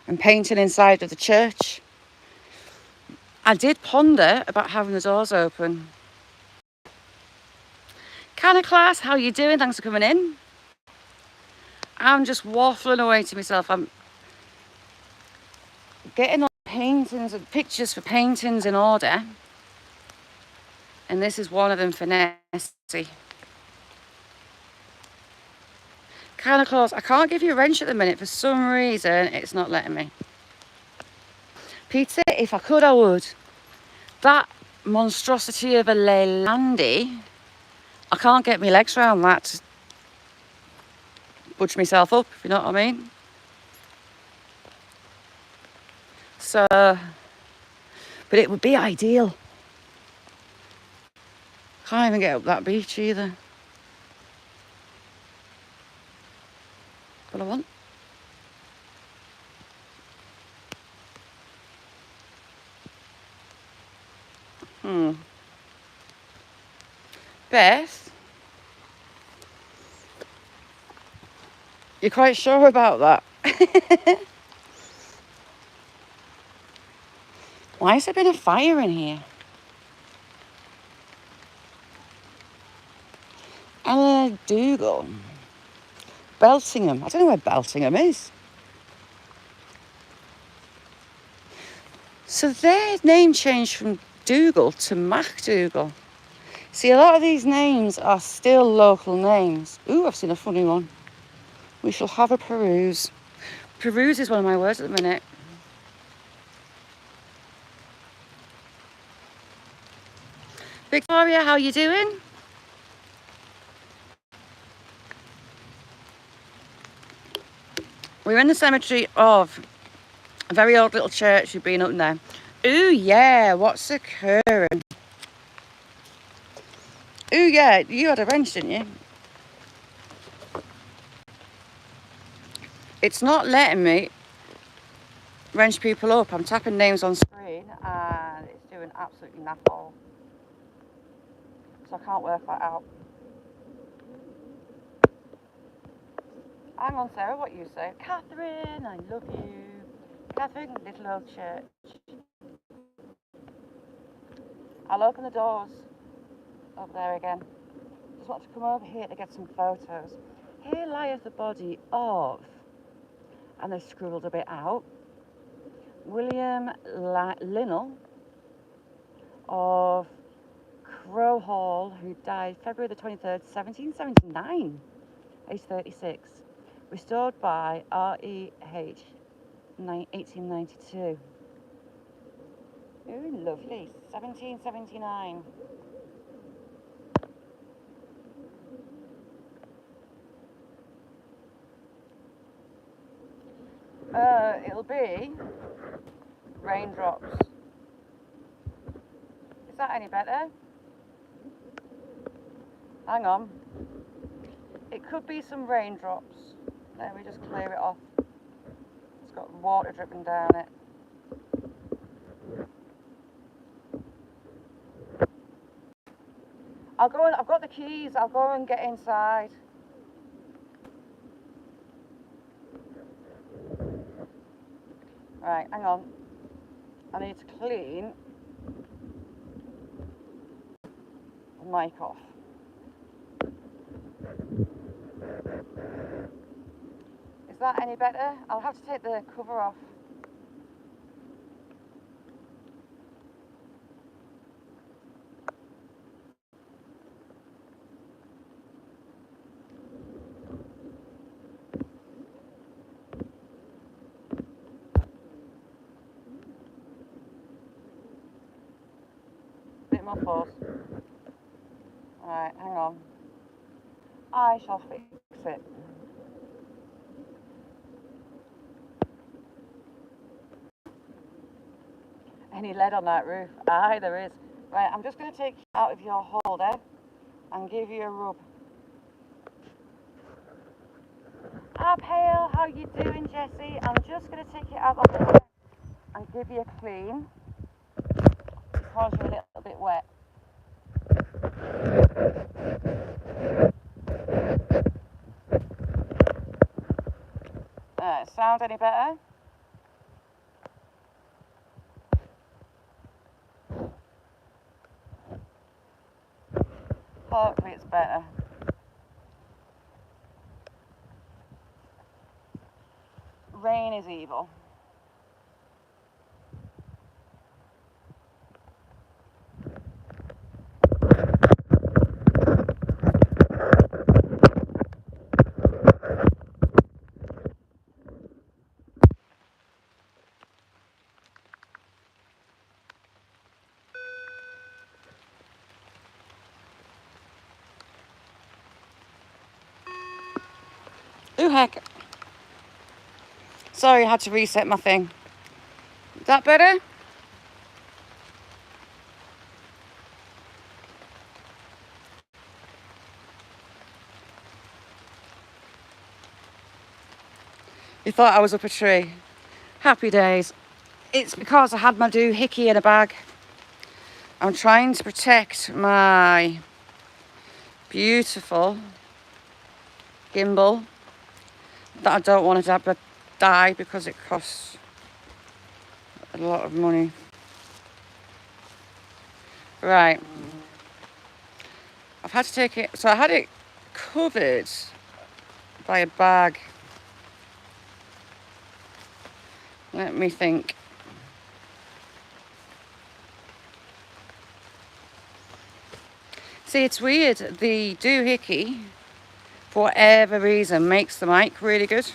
and painting inside of the church. I did ponder about having the doors open. Canna class, how you doing? Thanks for coming in. I'm just waffling away to myself. I'm getting all paintings and pictures for paintings in order. And this is one of them for Nessie. Kind of close. I can't give you a wrench at the minute. For some reason, it's not letting me. Peter, if I could, I would. That monstrosity of a Leylandy, I can't get my legs around that to budge myself up, if you know what I mean. So, but it would be ideal. Can't even get up that beach either. What I want. Beth, you're quite sure about that? Why has there been a fire in here? Ella Dougal. Beltingham. I don't know where Beltingham is. So their name changed from Dougal to MacDougal. See, a lot of these names are still local names. Ooh, I've seen a funny one. We shall have a peruse. Peruse is one of my words at the minute. Victoria, how you doing? We're in the cemetery of a very old little church. We've been up there. Ooh, yeah, what's occurring? Ooh, yeah, you had a wrench, didn't you? It's not letting me wrench people up. I'm tapping names on screen and it's doing absolutely naff all. So I can't work that out. Hang on, Sarah, what you say? Catherine, I love you. Catherine, little old church. I'll open the doors over there again. Just want to come over here to get some photos. Here lieth the body of and they scribbled a bit out. William Linnell of Crow Hall, who died February the 23rd, 1779, age 36. Restored by R.E.H. 1892. Ooh, lovely. 1779. It'll be raindrops. Is that any better? Hang on. It could be some raindrops. Let me just clear it off. It's got water dripping down it. I'll go and, I've got the keys. I'll go and get inside. Right, hang on. I need to clean the mic off. Is that any better? I'll have to take the cover off. Bit more force. Right, hang on. I shall fix it. Any lead on that roof? Aye, there is. Right, I'm just going to take you out of your holder and give you a rub. Up, Hale, how you doing, Jessie? I'm just going to take you out of the holder and give you a clean because you're a little bit wet. Sound any better? Hopefully it's better. Rain is evil. Ooh, heck. Sorry, I had to reset my thing. Is that better? You thought I was up a tree. Happy days. It's because I had my doohickey in a bag. I'm trying to protect my beautiful gimbal that I don't want to die because it costs a lot of money. Right. I've had to take it, so I had it covered by a bag. Let me think. See, it's weird. The doohickey, for whatever reason, makes the mic really good.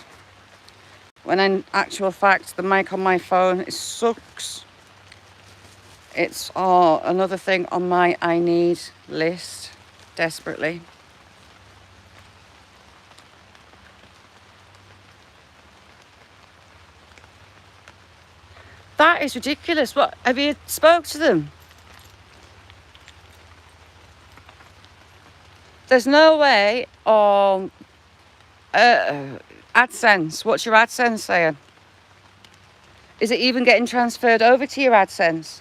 When in actual fact, the mic on my phone, it sucks. It's another thing on my I need list, desperately. That is ridiculous. What, have you spoke to them? There's no way on AdSense. What's your AdSense saying? Is it even getting transferred over to your AdSense?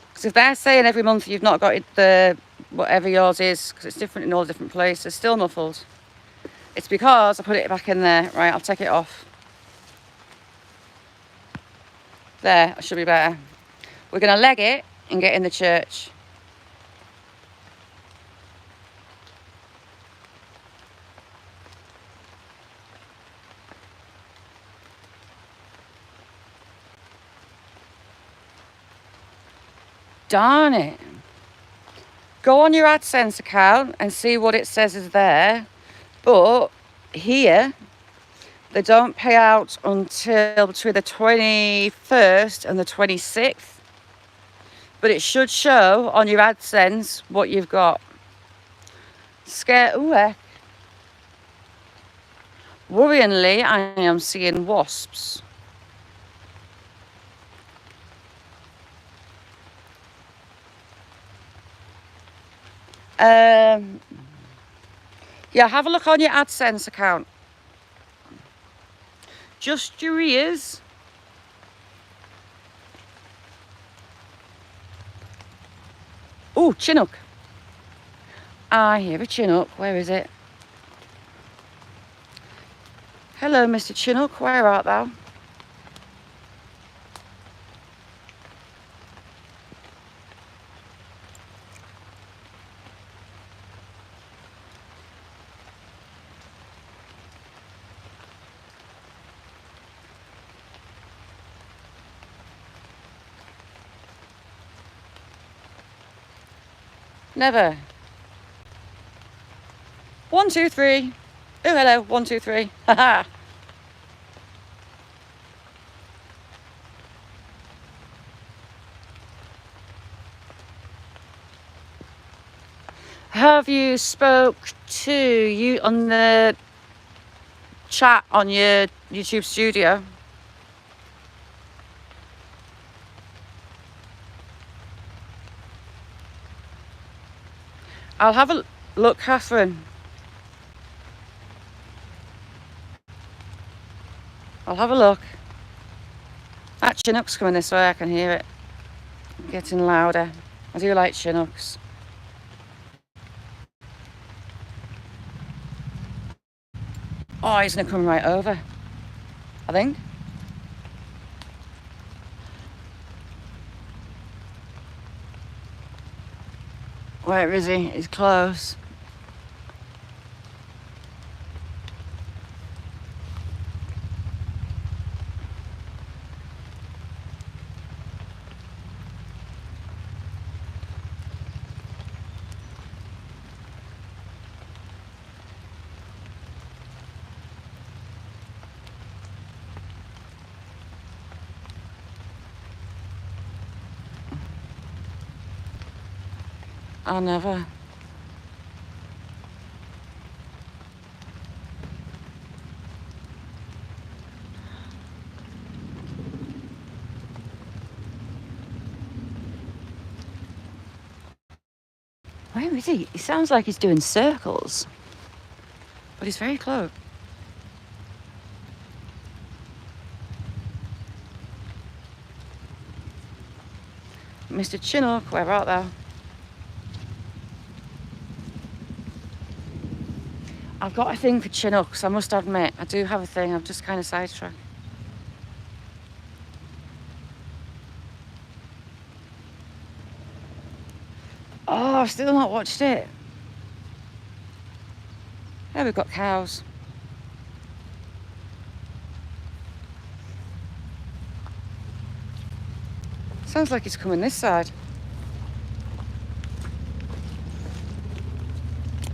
Because if they're saying every month you've not got the whatever yours is, because it's different in all different places, still muffled. It's because I put it back in there. Right, I'll take it off. There, it should be better. We're going to leg it and get in the church. Darn it. Go on your AdSense account and see what it says is there. But here, they don't pay out until between the 21st and the 26th. But it should show on your AdSense what you've got. Ooh, heck. Worryingly, I am seeing wasps. Yeah, have a look on your AdSense account. Just your ears. Oh, Chinook. I hear a Chinook. Where is it? Hello, Mr. Chinook. Where art thou? Never. 1, 2, 3. Oh, hello. 1, 2, 3. Haha. Have you spoke to you on the chat on your YouTube studio? I'll have a look, Catherine. I'll have a look. That Chinook's coming this way, I can hear it. Getting louder. I do like Chinooks. Oh, he's gonna come right over, I think. Where is he? He's close. I never. Where is he? He sounds like he's doing circles, but he's very close. Mr. Chinook, where art thou? I've got a thing for Chinooks, I must admit. I do have a thing, I'm just kind of sidetracked. Oh, I've still not watched it. Yeah, we've got cows. Sounds like it's coming this side.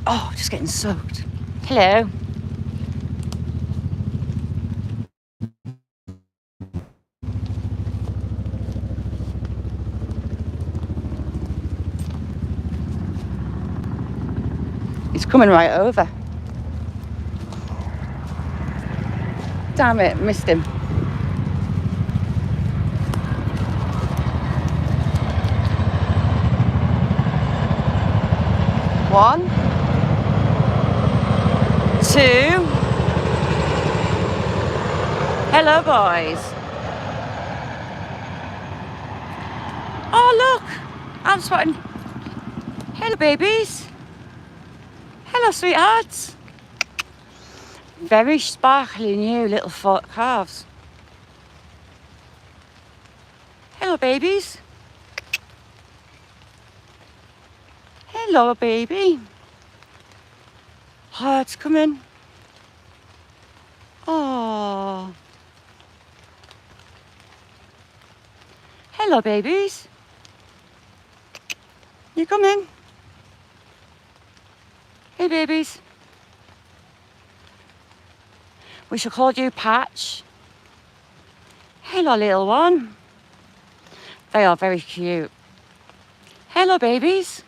Oh, just getting soaked. Hello. He's coming right over. Damn it, missed him. One, two. Hello, boys. Oh, look. I'm spotting. Hello, babies. Hello, sweethearts. Very sparkly new little calves. Hello, babies. Hello, baby. Oh, it's coming. Oh. Hello, babies. You come in. Hey, babies. We shall call you Patch. Hello, little one. They are very cute. Hello, babies.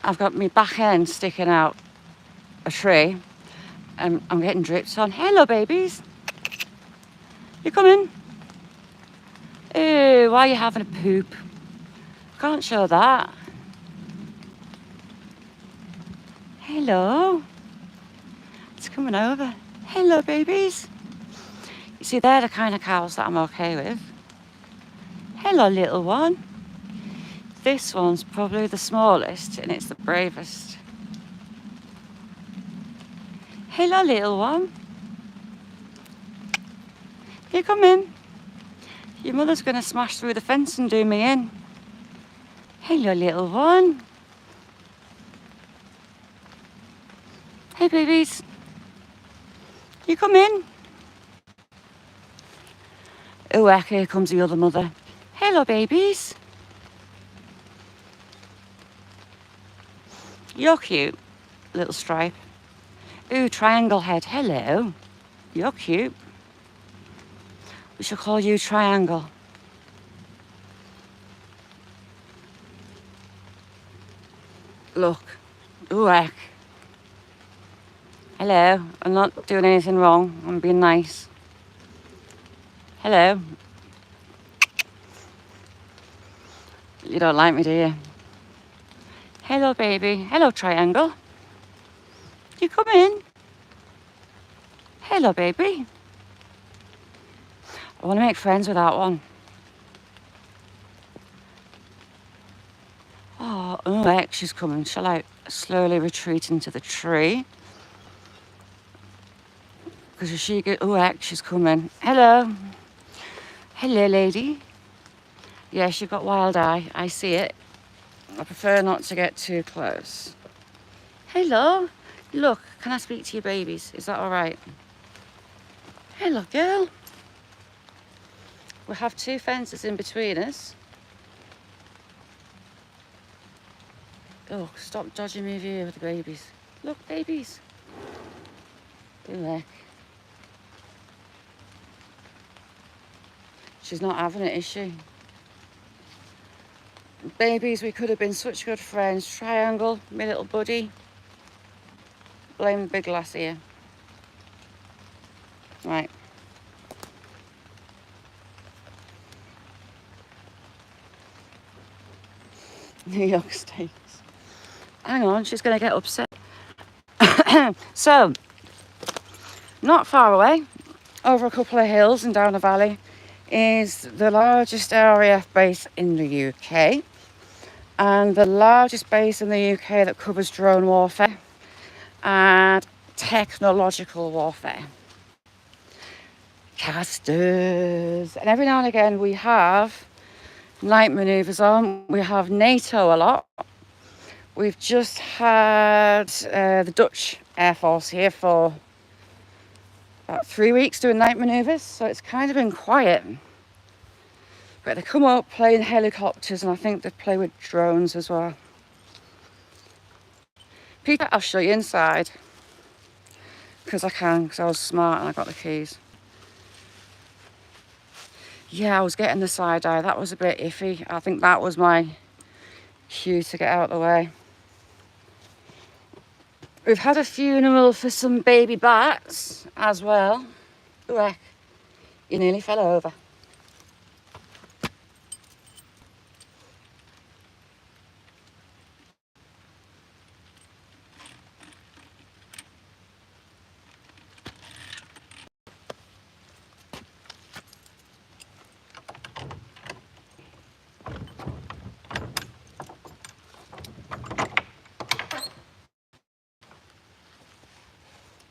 I've got my back end sticking out a tree and I'm getting dripped on. Hello, babies. You come in. Ew, why are you having a poop? Can't show that. Hello. It's coming over. Hello, babies. You see, they're the kind of cows that I'm okay with. Hello, little one. This one's probably the smallest and it's the bravest. Hello, little one. You come in. Your mother's going to smash through the fence and do me in. Hello, little one. Hey, babies. You come in. Oh, heck, here comes the other mother. Hello, babies. You're cute, little stripe. Ooh, triangle head. Hello. You're cute. We shall call you Triangle. Look. Ooh, heck. Hello. I'm not doing anything wrong. I'm being nice. Hello. You don't like me, do you? Hello, baby. Hello, Triangle. You come in. Hello, baby. I want to make friends with that one. Oh, heck, she's coming. Shall I slowly retreat into the tree? Because if she get, oh, heck, she's coming. Hello. Hello, lady. Yeah, she got wild eye. I see it. I prefer not to get too close. Hello. Look, can I speak to your babies? Is that all right? Hello, girl. We have two fences in between us. Oh, stop dodging me view with the babies. Look, babies. Ooh, heck. She's not having it, is she? Babies, we could have been such good friends. Triangle, my little buddy. Blame the big lass here. Right. New York Steaks. Hang on, she's going to get upset. So, not far away, over a couple of hills and down a valley, is the largest RAF base in the UK and the largest base in the UK that covers drone warfare and technological warfare. Casters. And every now and again we have night manoeuvres on. We have NATO a lot. We've just had the Dutch Air Force here for about 3 weeks doing night manoeuvres, so it's kind of been quiet. But they come up playing helicopters, and I think they play with drones as well. Peter, I'll show you inside, because I can, because I was smart and I got the keys. Yeah, I was getting the side eye. That was a bit iffy. I think that was my cue to get out of the way. We've had a funeral for some baby bats as well. Ooh, heck, you nearly fell over.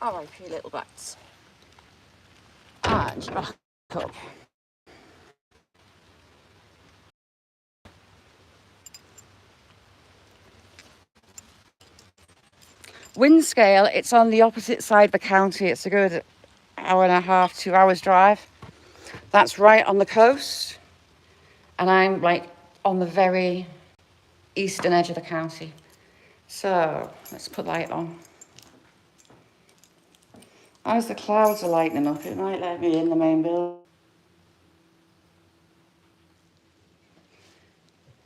R.I.P. little bats. And back up. Wind scale, it's on the opposite side of the county. It's a good hour and a half, 2 hours drive. That's right on the coast. And I'm like on the very eastern edge of the county. So let's put light on. As the clouds are lightening up, it might let me in the main building.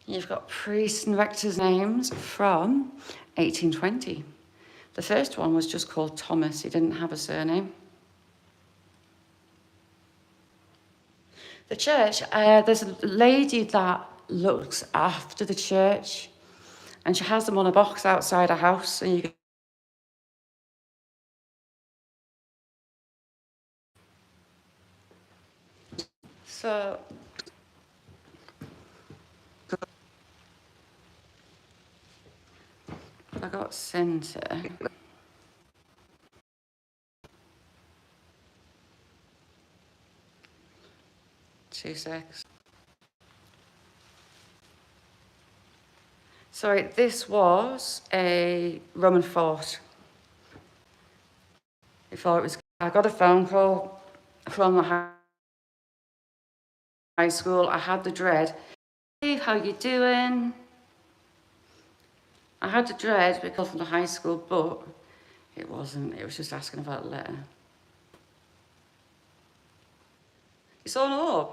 You've got priests and rectors' names from 1820. The first one was just called Thomas. He didn't have a surname. The church, there's a lady that looks after the church, and she has them on a box outside her house, and you can... So I got centre. 2 secs. Sorry, this was a Roman fort. Before it was, I got a phone call from the high school. I had the dread. Hey, how you doing? I had the dread because from the high school, but it wasn't. It was just asking about the letter. You saw an orb?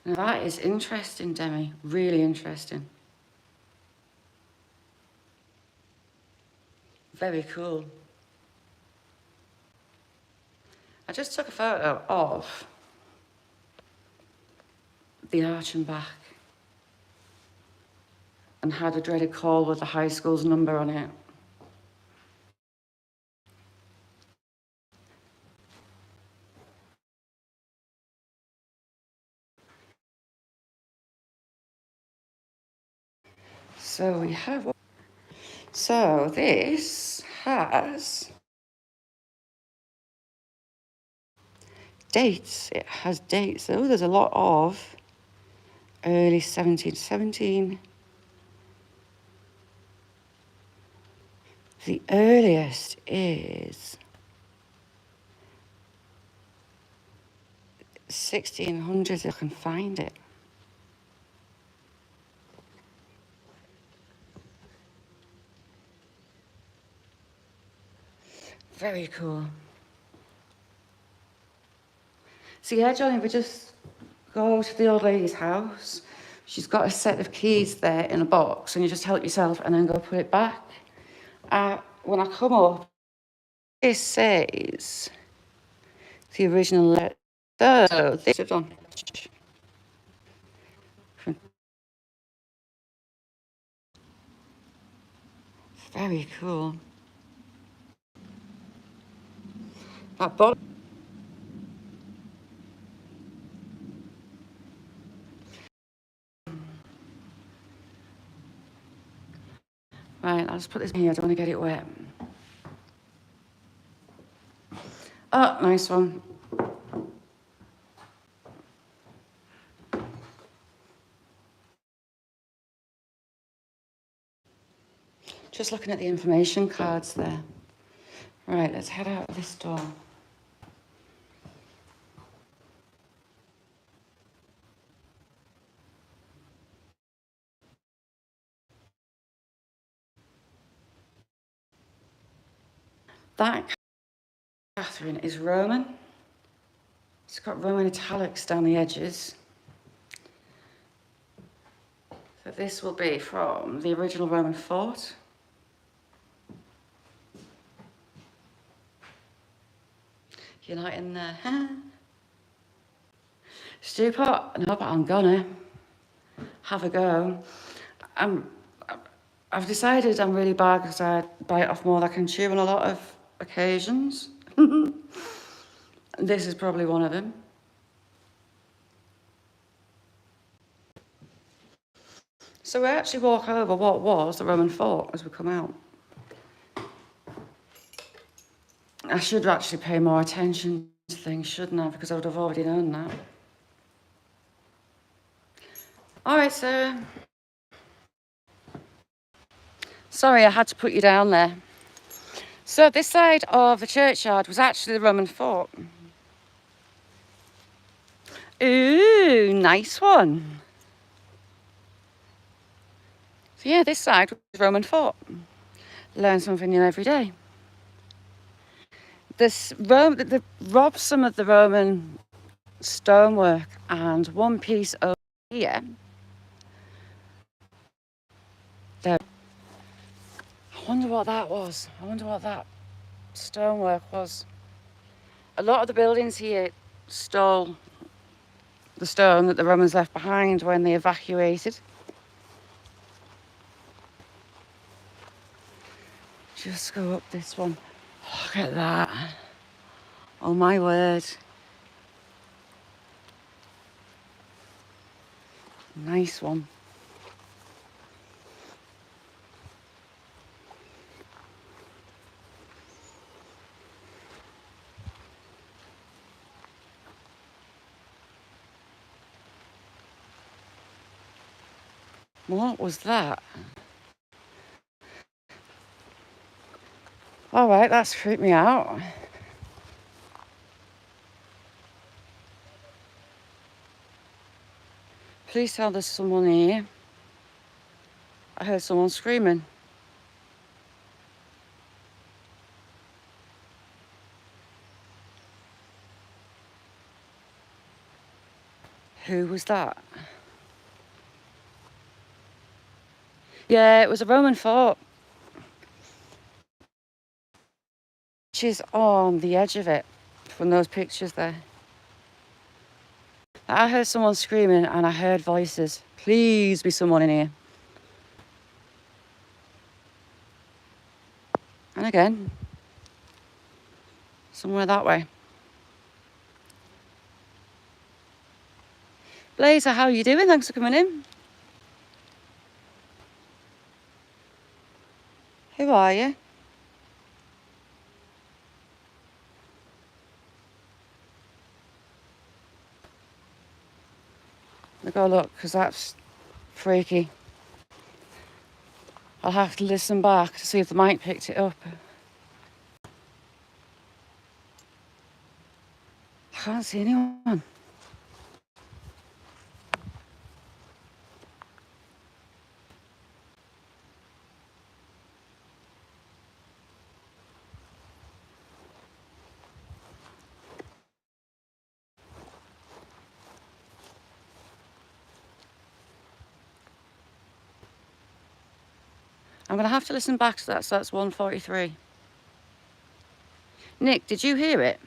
Now that is interesting, Demi. Really interesting. Very cool. I just took a photo of the arch and back and had a dreaded call with the high school's number on it. So we have... So this has dates. It has dates. Oh, there's a lot of early 1717. The earliest is 1600s, if I can find it. Very cool. So yeah, Johnny, we just go to the old lady's house. She's got a set of keys there in a box, and you just help yourself and then go put it back. When I come up, it says the original letter. So this is on. Very cool. That bottle. Right, I'll just put this in here. I don't want to get it wet. Oh, nice one. Just looking at the information cards there. Right, let's head out of this door. That Catherine is Roman. It's got Roman italics down the edges. So this will be from the original Roman fort. You're not in there, huh? Stew pot? No, but I'm gonna have a go. I've decided I'm really bad because I bite off more than I can chew on a lot of occasions. This is probably one of them. So we actually walk over what was the Roman fort as we come out. I should actually pay more attention to things, shouldn't I? Because I would have already known that. All right, Sarah. Sorry, I had to put you down there. So this side of the churchyard was actually the Roman fort. Ooh, nice one. So yeah, this side was Roman fort. Learn something new every day. They robbed some of the Roman stonework, and one piece over here, there. I wonder what that was. I wonder what that stonework was. A lot of the buildings here stole the stone that the Romans left behind when they evacuated. Just go up this one. Look at that. Oh my word. Nice one. What was that? All right, that's freaked me out. Please tell there's someone here. I heard someone screaming. Who was that? Yeah, it was a Roman fort. Which is on the edge of it from those pictures there. I heard someone screaming and I heard voices. Please be someone in here. And again, somewhere that way. Blazer, how are you doing? Thanks for coming in. Who are you? I'll go look, because that's freaky. I'll have to listen back to see if the mic picked it up. I can't see anyone. I'm going to have to listen back to that, so that's 1:43. Nick, did you hear it?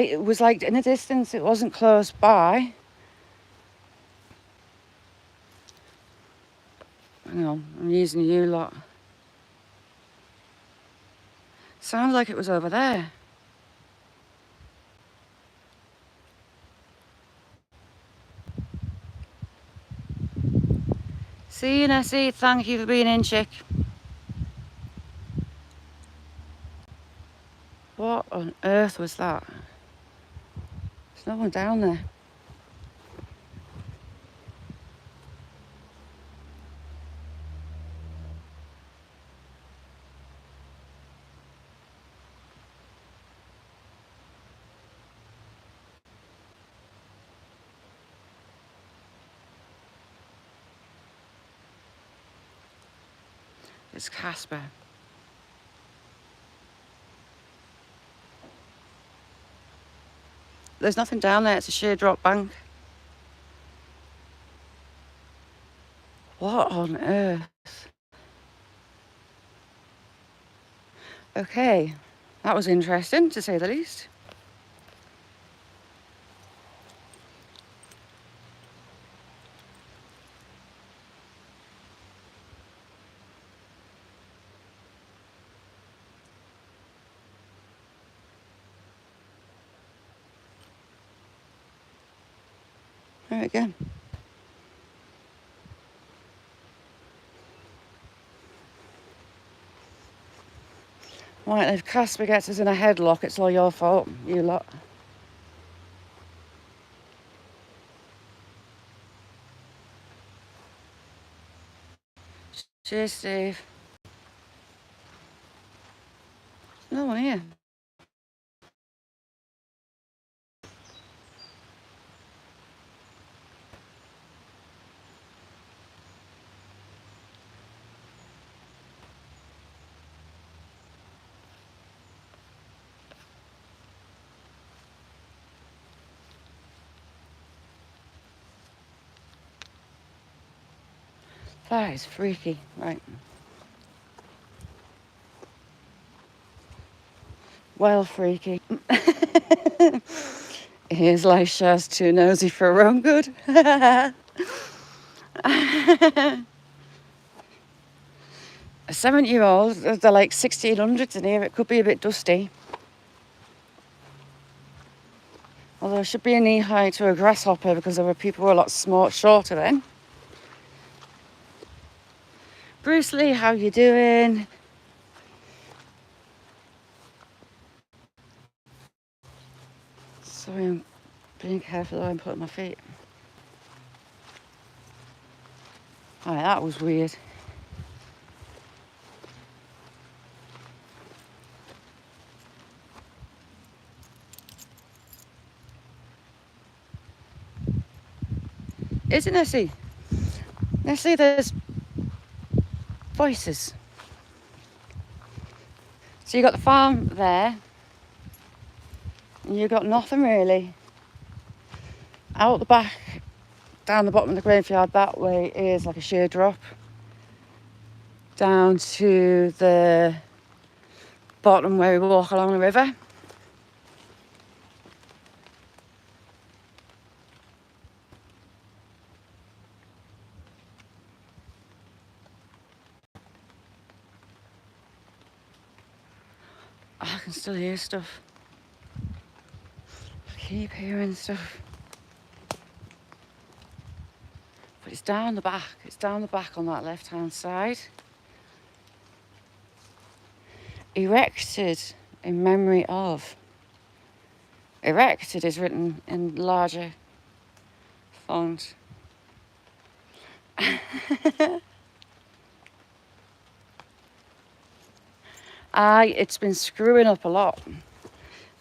It was like in a distance, it wasn't close by. Hang on, I'm using you lot. Sounds like it was over there. See you, Nessie. Thank you for being in, chick. What on earth was that? There's no one down there. It's Casper. There's nothing down there. It's a sheer drop bank. What on earth? Okay, that was interesting, to say the least. There we go. Right, if Casper gets us in a headlock, it's all your fault, you lot. Cheers, Steve. No one here. That is freaky. Right. Well, freaky. Here's Laisha's too nosy for her own good. A 7-year-old, they're like 1600s in here. It could be a bit dusty. Although it should be a knee high to a grasshopper because there were people who were a lot shorter then. Bruce Lee, how you doing? Sorry, I'm being careful where I'm putting my feet. Alright, that was weird. Isn't Nessie? Nessie, there's voices. So you got the farm there, and you got nothing really. Out the back, down the bottom of the graveyard that way is like a sheer drop down to the bottom where we walk along the river. I can still hear stuff. I keep hearing stuff. But it's down the back. It's down the back on that left-hand side. Erected in memory of. Erected is written in larger font. It's been screwing up a lot.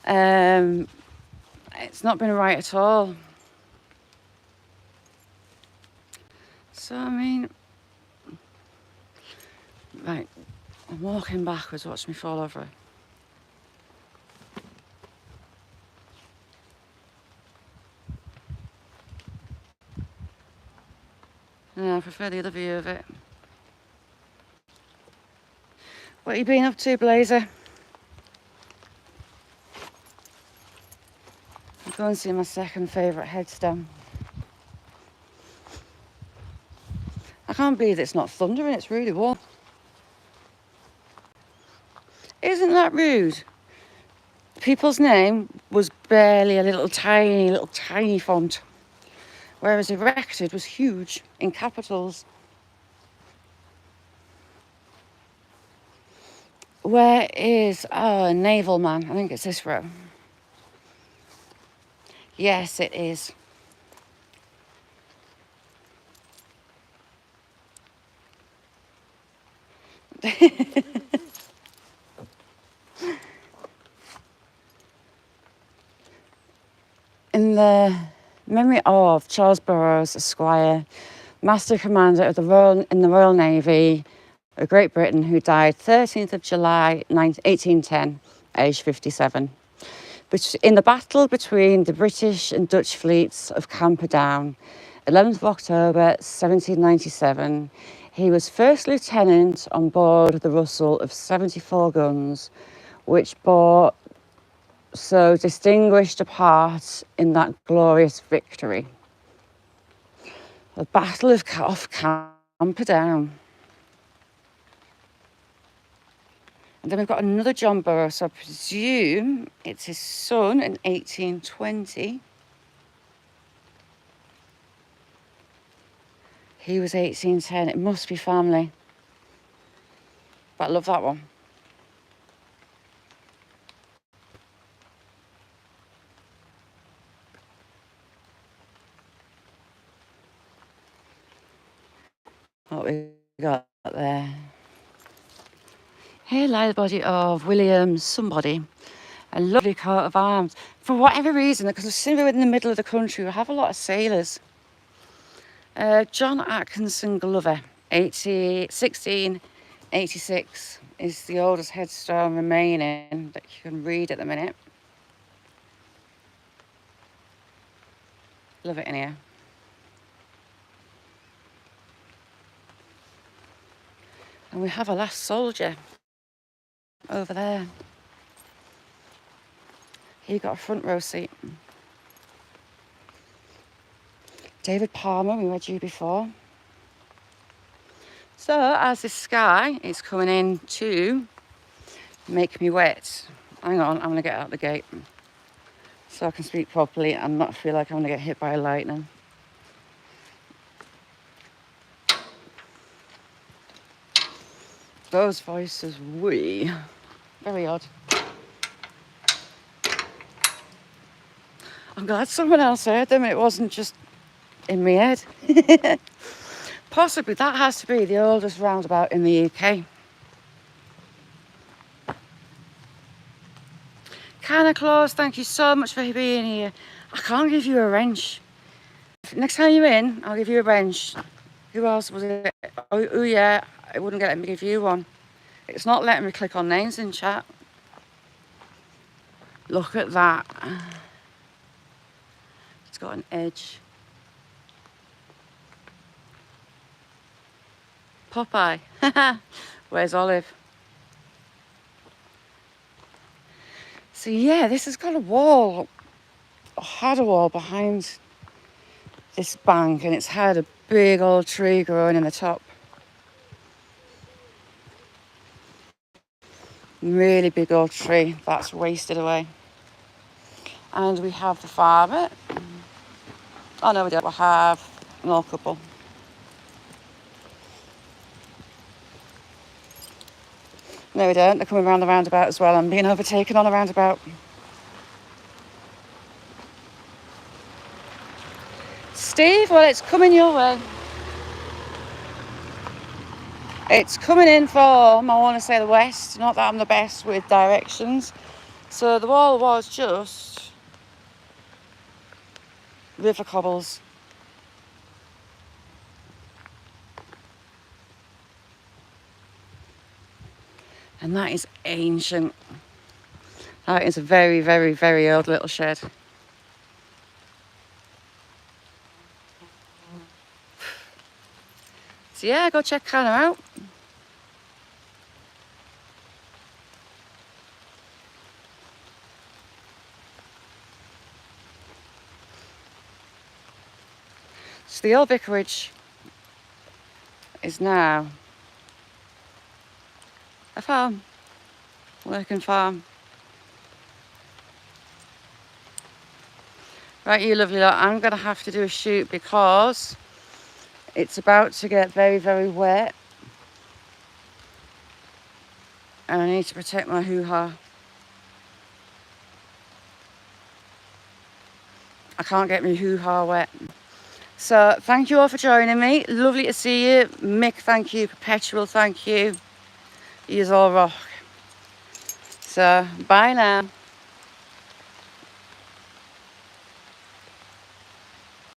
It's not been right at all. So, I mean, right, I'm walking backwards, watch me fall over. Yeah, I prefer the other view of it. What have you been up to, Blazer? I'll go and see my second favourite headstone. I can't believe it's not thundering, it's really warm. Isn't that rude? People's name was barely a little tiny font, whereas erected was huge in capitals. Where is, Naval Man? I think it's this row. Yes, it is. In the memory of Charles Burroughs, Esquire, Master Commander of the Royal Navy of Great Britain, who died 13th of July 1810, aged 57. In the battle between the British and Dutch fleets of Camperdown, 11th of October 1797, he was first lieutenant on board the Russell of 74 guns, which bore so distinguished a part in that glorious victory. The Battle of Camperdown. And then we've got another John Burroughs, so I presume it's his son in 1820. He was 1810, it must be family. But I love that one. What we got there? Here lay the body of William somebody. A lovely coat of arms. For whatever reason, because we're sitting in the middle of the country, we have a lot of sailors. John Atkinson Glover, 1686 is the oldest headstone remaining that you can read at the minute. Love it in here. And we have a last soldier over there. He got a front row seat. David Palmer, we read you before. So as this sky is coming in to make me wet, hang on, I'm going to get out the gate so I can speak properly and not feel like I'm going to get hit by lightning. Those voices, wee, very odd. I'm glad someone else heard them and it wasn't just in my head. Possibly that has to be the oldest roundabout in the UK. Canna Claus, thank you so much for being here. I can't give you a wrench. Next time you're in, I'll give you a wrench. Who else was it? Oh yeah, it wouldn't let me give you one. It's not letting me click on names in chat. Look at that. It's got an edge. Popeye. Where's Olive? So yeah, this has got a wall, or had a wall behind this bank, and it's had a big old tree growing in the top. Really big old tree that's wasted away. And we have the farmer. Oh no, we don't. We have an old couple. No, we don't. They're coming around the roundabout as well. I'm being overtaken on the roundabout. Steve, well, it's coming your way. It's coming in from, I want to say, the west. Not that I'm the best with directions. So the wall was just river cobbles. And that is ancient. That is a very, very, very old little shed. So yeah, go check Canna out. So the old vicarage is now a farm, working farm. Right, you lovely lot, I'm going to have to do a shoot because it's about to get very, very wet. And I need to protect my hoo-ha. I can't get my hoo-ha wet. So thank you all for joining me. Lovely to see you. Mick, thank you. Perpetual, thank you. You's all rock. So bye now.